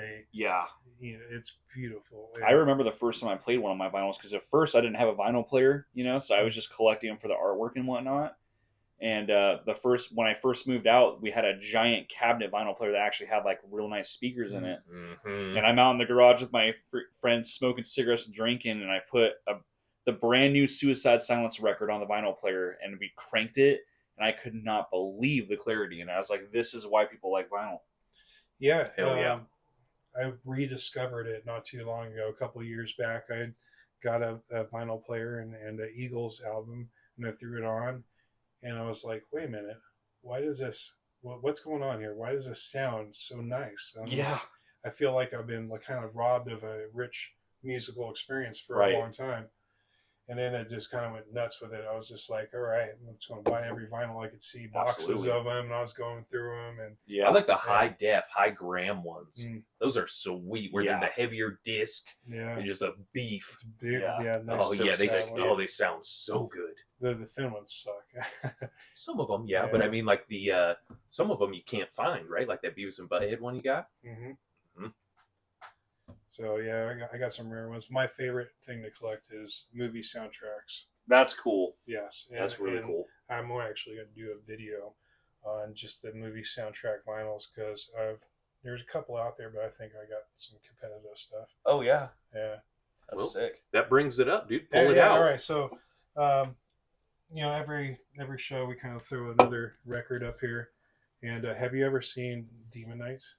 it's beautiful. I remember the first time I played one of my vinyls, because at first I didn't have a vinyl player, so I was just collecting them for the artwork and whatnot. And when I first moved out, we had a giant cabinet vinyl player that actually had real nice speakers in it. And I'm out in the garage with my friends smoking cigarettes and drinking, and I put the brand new Suicide Silence record on the vinyl player, and we cranked it, and I could not believe the clarity. And I was like, this is why people like vinyl. Yeah. Hell yeah. I rediscovered it not too long ago. A couple of years back, I got a vinyl player and an Eagles album, and I threw it on. And I was like, wait a minute, why does this, what's going on here? Why does this sound so nice? I feel like I've been kind of robbed of a rich musical experience for a long time. And then it just kind of went nuts with it. I was just like, all right, I'm just going to buy every vinyl I could see, boxes of them, and I was going through them. And I like the high def, high gram ones. Those are sweet, where they're the heavier disc and just a beef. It's big, nice. They sound so good. The thin ones suck. Some of them, but I mean, some of them you can't find, right? Like that Beavis and Butthead one you got. So I got some rare ones. My favorite thing to collect is movie soundtracks. That's cool. Yes, that's really cool. I'm actually going to do a video on just the movie soundtrack vinyls, because there's a couple out there, but I think I got some competitive stuff. Oh yeah, yeah, that's sick. That brings it up, dude. Pull it out. All right, so every show we kind of throw another record up here. And have you ever seen Demon Knights?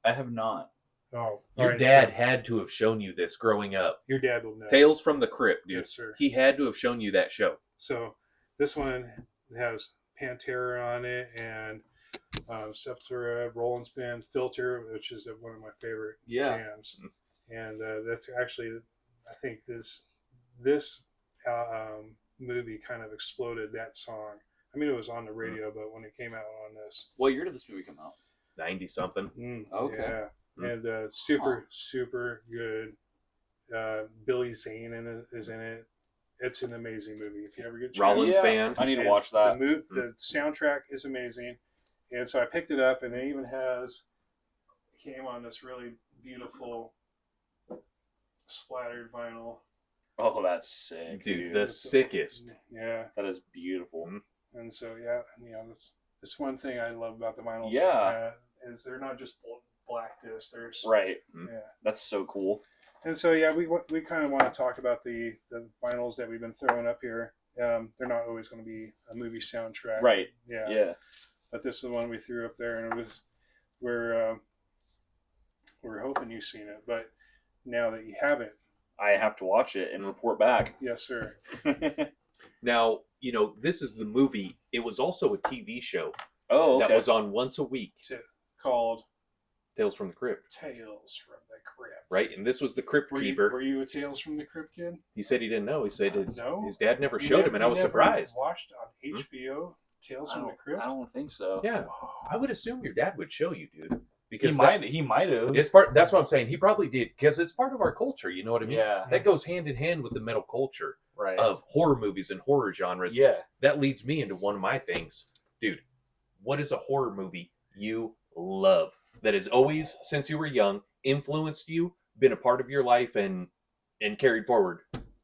I have not. Oh, your dad had to have shown you this growing up. Your dad will know. Tales from the Crypt, dude. Yes, sir. He had to have shown you that show. So this one has Pantera on it and Sepultura, Rollins Band, Filter, which is one of my favorite jams. And that's actually, I think this movie kind of exploded that song. I mean, it was on the radio, but when it came out on this. What year did this movie come out? 90-something. Okay. Yeah. And super good. Billy Zane is in it. It's an amazing movie. If you ever get a chance. Rollins Band. I need to watch that. The soundtrack is amazing. And so I picked it up, and it even came on this really beautiful splattered vinyl. Oh, that's sick, dude. The sickest. Yeah. That is beautiful. And so, that's one thing I love about the vinyls. Yeah. Is they're not just black discs. There's right. Yeah. That's so cool. And so, we kind of want to talk about the vinyls that we've been throwing up here. They're not always going to be a movie soundtrack. Right. Yeah. Yeah. But this is the one we threw up there, and we're hoping you've seen it. But now that you haven't, I have to watch it and report back. Yes, sir. Now, this is the movie. It was also a TV show. Oh, okay. That was on once a week. Called Tales from the Crypt. Tales from the Crypt. Right, and this was the Crypt Keeper. Were you a Tales from the Crypt kid? He said he didn't know. He said his dad never You showed him, and I was surprised. Watched on HBO Tales from the Crypt? I don't think so. Yeah, I would assume your dad would show you, dude. Because he might have. It's part. That's what I'm saying. He probably did because it's part of our culture. You know what I mean? Yeah. That goes hand in hand with the metal culture of horror movies and horror genres. Yeah. That leads me into one of my things, dude. What is a horror movie you love that has always, since you were young, influenced you, been a part of your life, and carried forward?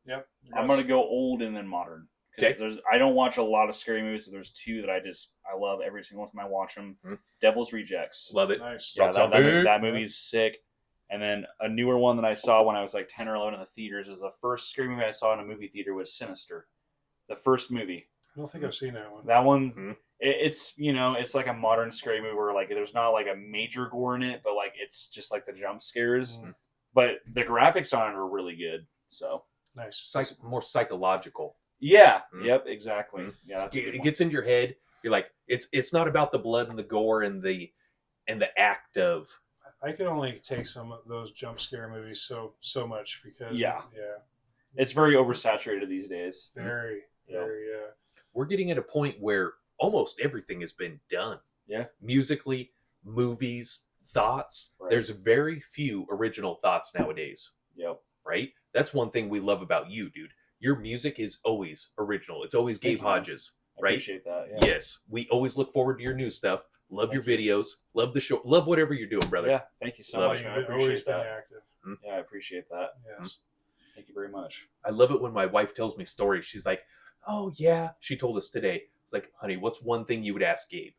Yep. I'm gonna go old and then modern. Okay. I don't watch a lot of scary movies, so there's two that I love every single time I watch them. Devil's Rejects. Love it. Nice. Yeah, that movie's sick. And then a newer one that I saw when I was like 10 or 11 in the theaters is the first scary movie I saw in a movie theater was Sinister. The first movie. I don't think I've seen that one. That one, it's it's like a modern scary movie where like there's not like a major gore in it, but like it's just like the jump scares. But the graphics on it are really good. So nice. More psychological. Yeah. Yep. Exactly. Yeah. It gets into your head. You're like, it's not about the blood and the gore and the act of. I could only take some of those jump scare movies so much because it's very oversaturated these days. Very. We're getting at a point where almost everything has been done. Yeah. Musically, movies, thoughts. Right. There's very few original thoughts nowadays. Yep. Right? That's one thing we love about you, dude. Your music is always original. It's always Gabe Hodges. Right? I appreciate that. Yeah. Yes. We always look forward to your new stuff. Love your videos. Love the show. Love whatever you're doing, brother. Yeah. Thank you so much. You've I appreciate that. Active. Yeah, I appreciate that. Yes. Thank you very much. I love it when my wife tells me stories. She's like, oh, yeah. She told us today. It's like, honey, what's one thing you would ask Gabe?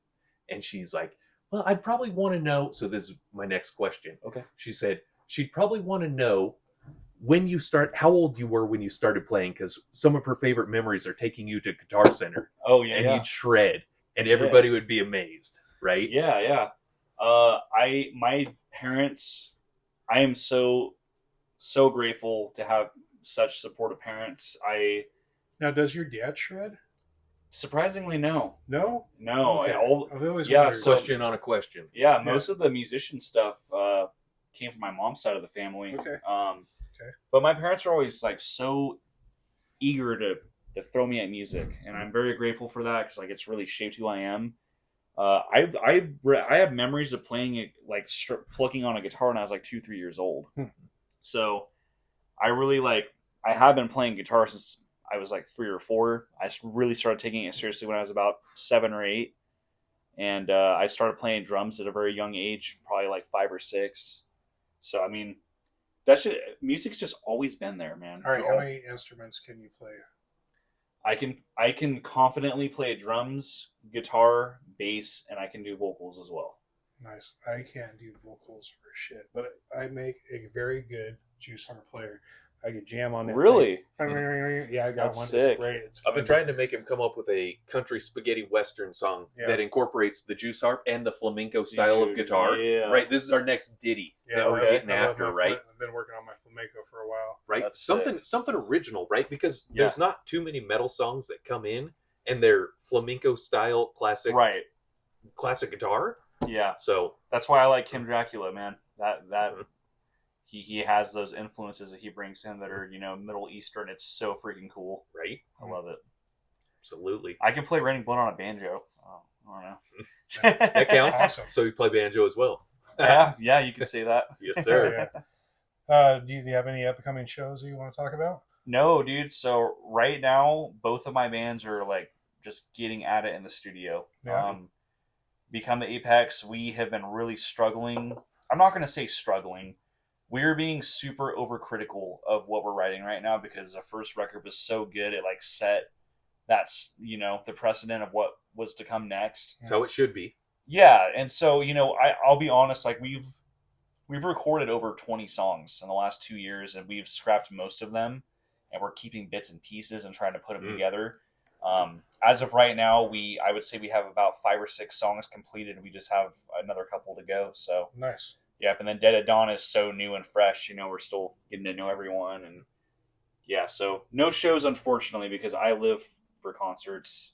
And she's like, well, I'd probably want to know. So this is my next question. Okay. She said she'd probably want to know how old you were when you started playing, because some of her favorite memories are taking you to Guitar Center. Oh, yeah. And you'd shred, and everybody would be amazed, right? Yeah. My parents, I am so grateful to have such supportive parents. Now, does your dad shred? Surprisingly, no. No. Okay. I've always wondered. Question on a question. Yeah, most of the musician stuff came from my mom's side of the family. Okay. But my parents are always like so eager to throw me at music, and I'm very grateful for that because like it's really shaped who I am. I have memories of playing like plucking on a guitar when I was like 2-3 years old. So I really I have been playing guitar since I was like 3 or 4. I really started taking it seriously when I was about 7 or 8, and I started playing drums at a very young age, probably like 5 or 6. So I mean, music's just always been there, man. All right, how many instruments can you play? I can confidently play drums, guitar, bass, and I can do vocals as well. Nice. I can't do vocals for shit, but I make a very good juice horn player. I could jam on it. Really? Yeah, I got That's one. sick. It's great. It's I've been trying to make him come up with a country spaghetti western song that incorporates the juice harp and the flamenco style of guitar. Yeah. Right, this is our next ditty that we're getting after, right? I've been working on my flamenco for a while. Right, That's something original, right? Because there's not too many metal songs that come in and they're flamenco style classic guitar. Yeah. So that's why I like Kim Dracula, man. That he has those influences that he brings in that are, Middle Eastern. It's so freaking cool. Right? I love it. Absolutely. I can play Raining Blood on a banjo. Oh, I don't know. That counts. Awesome. So you play banjo as well. Yeah, you can say that. Yes, sir. Do you have any upcoming shows that you want to talk about? No, dude. So right now, both of my bands are like just getting at it in the studio. Yeah. Become the Apex, we have been really struggling. I'm not going to say struggling. We're being super overcritical of what we're writing right now because the first record was so good. It like set that's, the precedent of what was to come next. That's how it should be. Yeah. And so, I'll be honest, like we've recorded over 20 songs in the last 2 years and we've scrapped most of them and we're keeping bits and pieces and trying to put them together. As of right now, I would say we have about 5 or 6 songs completed. We just have another couple to go. So nice. Yep. And then Dead at Dawn is so new and fresh. We're still getting to know everyone. And yeah, so no shows, unfortunately, because I live for concerts.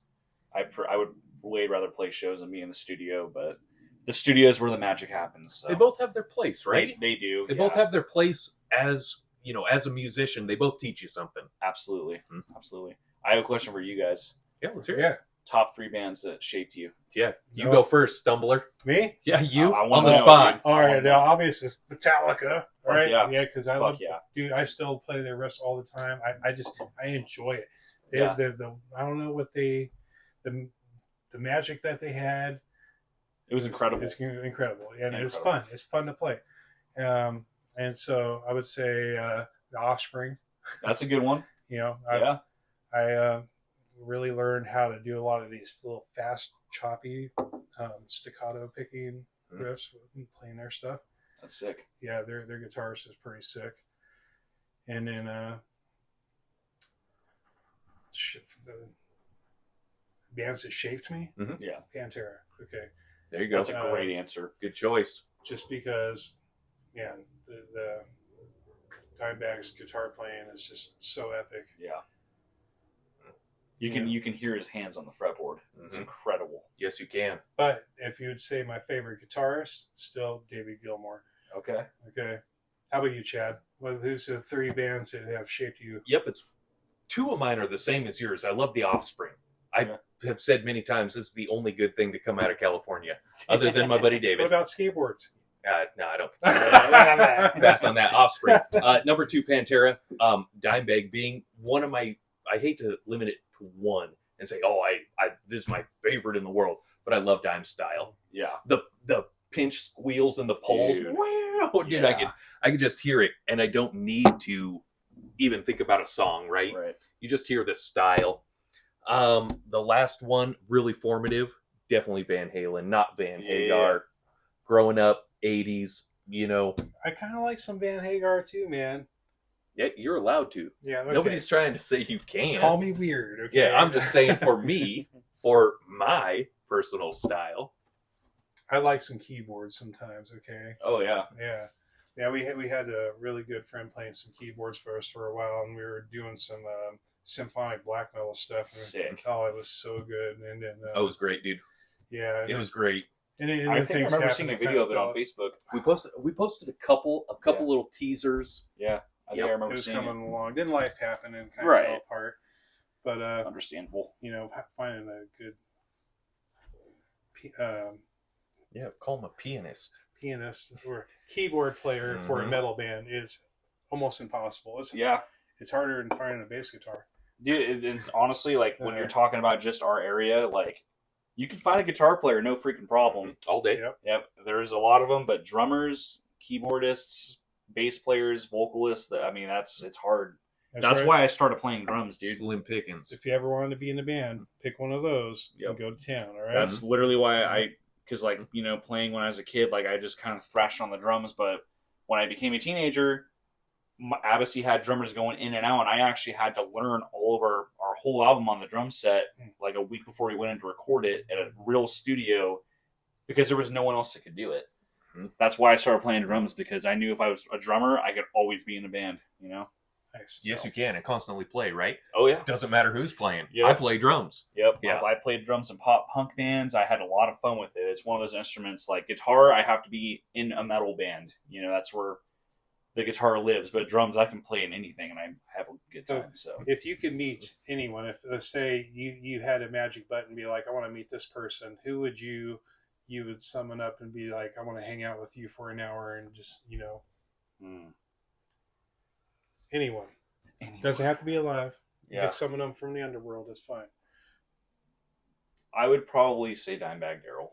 I would way rather play shows than be in the studio, but the studio is where the magic happens. So. They both have their place, right? They do. They both have their place as a musician. They both teach you something. Absolutely. Absolutely. I have a question for you guys. Yeah, let's hear it. Yeah. Top 3 bands that shaped you. Yeah, you go first, Stumbler. Me? Yeah, you I on the spot. All right, now obviously it's Metallica, right? Yeah, because I love, dude. I still play their riffs all the time. I enjoy it. I don't know what the magic that they had. It was incredible. It's incredible, and it was fun. It's fun to play. And so I would say The Offspring. That's a good one. I really learned how to do a lot of these little fast, choppy, staccato picking riffs, playing their stuff. That's sick. Yeah, their guitarist is pretty sick. And then the bands that shaped me. Mm-hmm. Yeah, Pantera. Okay, there you go. That's a great answer. Good choice. Just because, man, the Dimebag's guitar playing is just so epic. Yeah. You can hear his hands on the fretboard. It's incredible. Yes, you can. But if you would say my favorite guitarist, still David Gilmour. Okay. How about you, Chad? Who's the 3 bands that have shaped you? Yep, 2 of mine are the same as yours. I love The Offspring. I have said many times this is the only good thing to come out of California, other than my buddy David. What about skateboards? No, I don't. Pass on that. Offspring. Number 2, Pantera. Dimebag being one of my. I hate to limit it to one and say, this is my favorite in the world, but I love Dime style. Yeah. The pinch squeals and the poles. Dude. Wow, dude, I could just hear it, and I don't need to even think about a song. Right. You just hear the style. The last one, really formative. Definitely Van Halen, not Van Hagar. Growing up, 80s, I kind of like some Van Hagar too, man. Yeah, you're allowed to. Yeah, okay. Nobody's trying to say you can't. Call me weird, okay? Yeah, I'm just saying for me, for my personal style. I like some keyboards sometimes, okay? Oh, yeah. Yeah, we had a really good friend playing some keyboards for us for a while, and we were doing some symphonic black metal stuff. Sick. Oh, it was so good. And then, it was great, dude. Yeah. It was great. And I think I remember seeing a video of it on Facebook. We posted a couple little teasers. Yeah. I think I remember it was seeing coming along. Then life happened and kind of fell apart. But understandable. Finding a good call him a pianist or keyboard player for a metal band is almost impossible. It's harder than finding a bass guitar. Dude, it's honestly like when you're talking about just our area, like you can find a guitar player, no freaking problem. All day. Yep. There's a lot of them, but drummers, keyboardists, bass players, vocalists, it's hard. That's why I started playing drums, dude. Slim pickings. If you ever wanted to be in a band, pick one of those and go to town, all right? That's literally why because playing when I was a kid, like I just kind of thrashed on the drums, but when I became a teenager, Abbasi had drummers going in and out, and I actually had to learn all of our whole album on the drum set like a week before we went in to record it at a real studio because there was no one else that could do it. That's why I started playing drums, because I knew if I was a drummer, I could always be in a band, you know? Nice. Yes, you can, and constantly play, right? Oh, yeah. Doesn't matter who's playing. Yep. I play drums. Yep. Yeah. I played drums in pop punk bands. I had a lot of fun with it. It's one of those instruments, like guitar, I have to be in a metal band. You know, that's where the guitar lives. But drums, I can play in anything, and I have a good time. So if you could meet anyone, if let's say you had a magic button, be like, I want to meet this person, who would you would summon up and be like, I want to hang out with you for an hour and just, you know, anyone. Doesn't have to be alive. You can summon them from the underworld. That's fine. I would probably say Dimebag Darrell.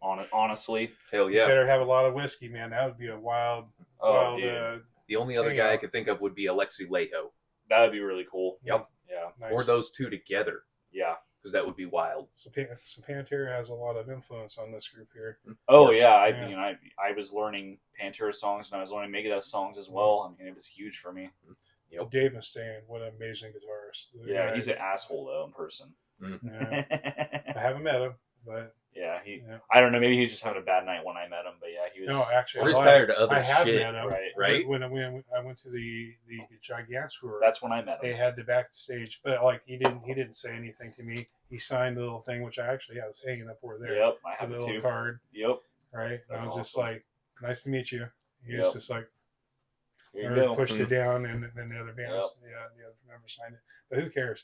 Honestly. Hell yeah. You better have a lot of whiskey, man. That would be a wild. The only other guy I could think of would be Alexi Lejo. That would be really cool. Yep. Yeah. Nice. Or those two together. Yeah. Because that would be wild. So Pantera has a lot of influence on this group here. Oh yeah, I mean, I was learning Pantera songs and I was learning Megadeth songs as well. I mean, it was huge for me. Yep. Dave Mustaine, what an amazing guitarist. Yeah, he's an asshole though in person. Yeah. I haven't met him, but yeah, I don't know. Maybe he was just having a bad night when I met him, but yeah, he was. No, actually, he's tired of other I have shit. met him. Right. When I went to the Gigant tour, that's when I met him. They had the backstage, but like he didn't say anything to me. He signed the little thing, which I actually was hanging up over there. Yep, I have the it little too. card. Yep. Right. That's I was just awesome. like, nice to meet you. He was just like, here you go. pushed it down, and then the other bands, the other members signed it. But who cares?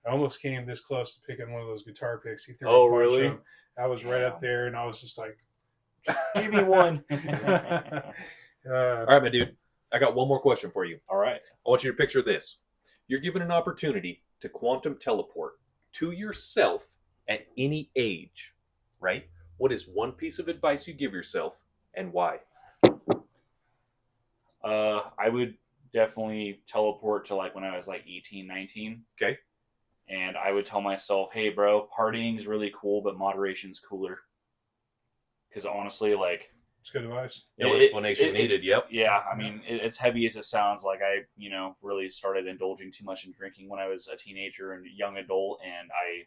I almost came this close to picking one of those guitar picks. He threw a bunch really? of them. I was right up there, and I was just like, give me one. All right, my dude. I got one more question for you. All right. I want you to picture this. You're given an opportunity to quantum teleport to yourself at any age, right? What is one piece of advice you give yourself, and why? I would definitely teleport to like when I was like 18, 19. Okay. And I would tell myself, hey, bro, partying is really cool, but moderation's cooler. Because honestly, like... It's good advice. No explanation needed, yep. Yeah, I mean, as heavy as it sounds, like I, really started indulging too much in drinking when I was a teenager and young adult, and I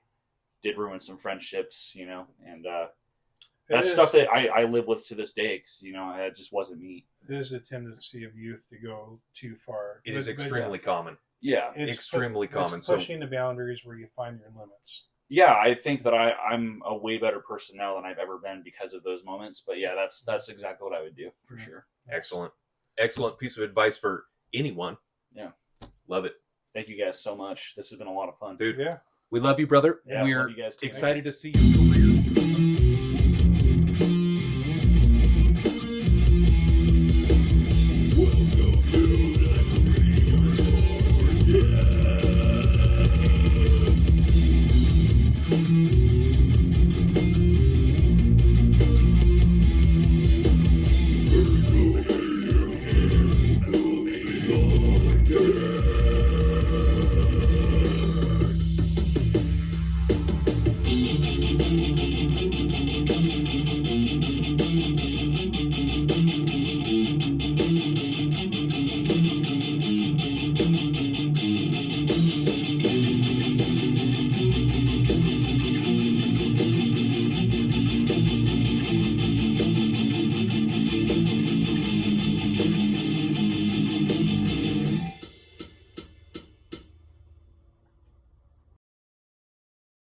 did ruin some friendships, and that's stuff that I live with to this day, because, it just wasn't me. It is a tendency of youth to go too far. It is extremely common. Yeah. It's extremely common. It's pushing the boundaries where you find your limits. Yeah, I think that I'm a way better person now than I've ever been because of those moments. But yeah, that's exactly what I would do for sure. Excellent piece of advice for anyone. Yeah. Love it. Thank you guys so much. This has been a lot of fun. Dude, yeah. We love you, brother. Yeah, we're you guys excited to see your career. Yeah.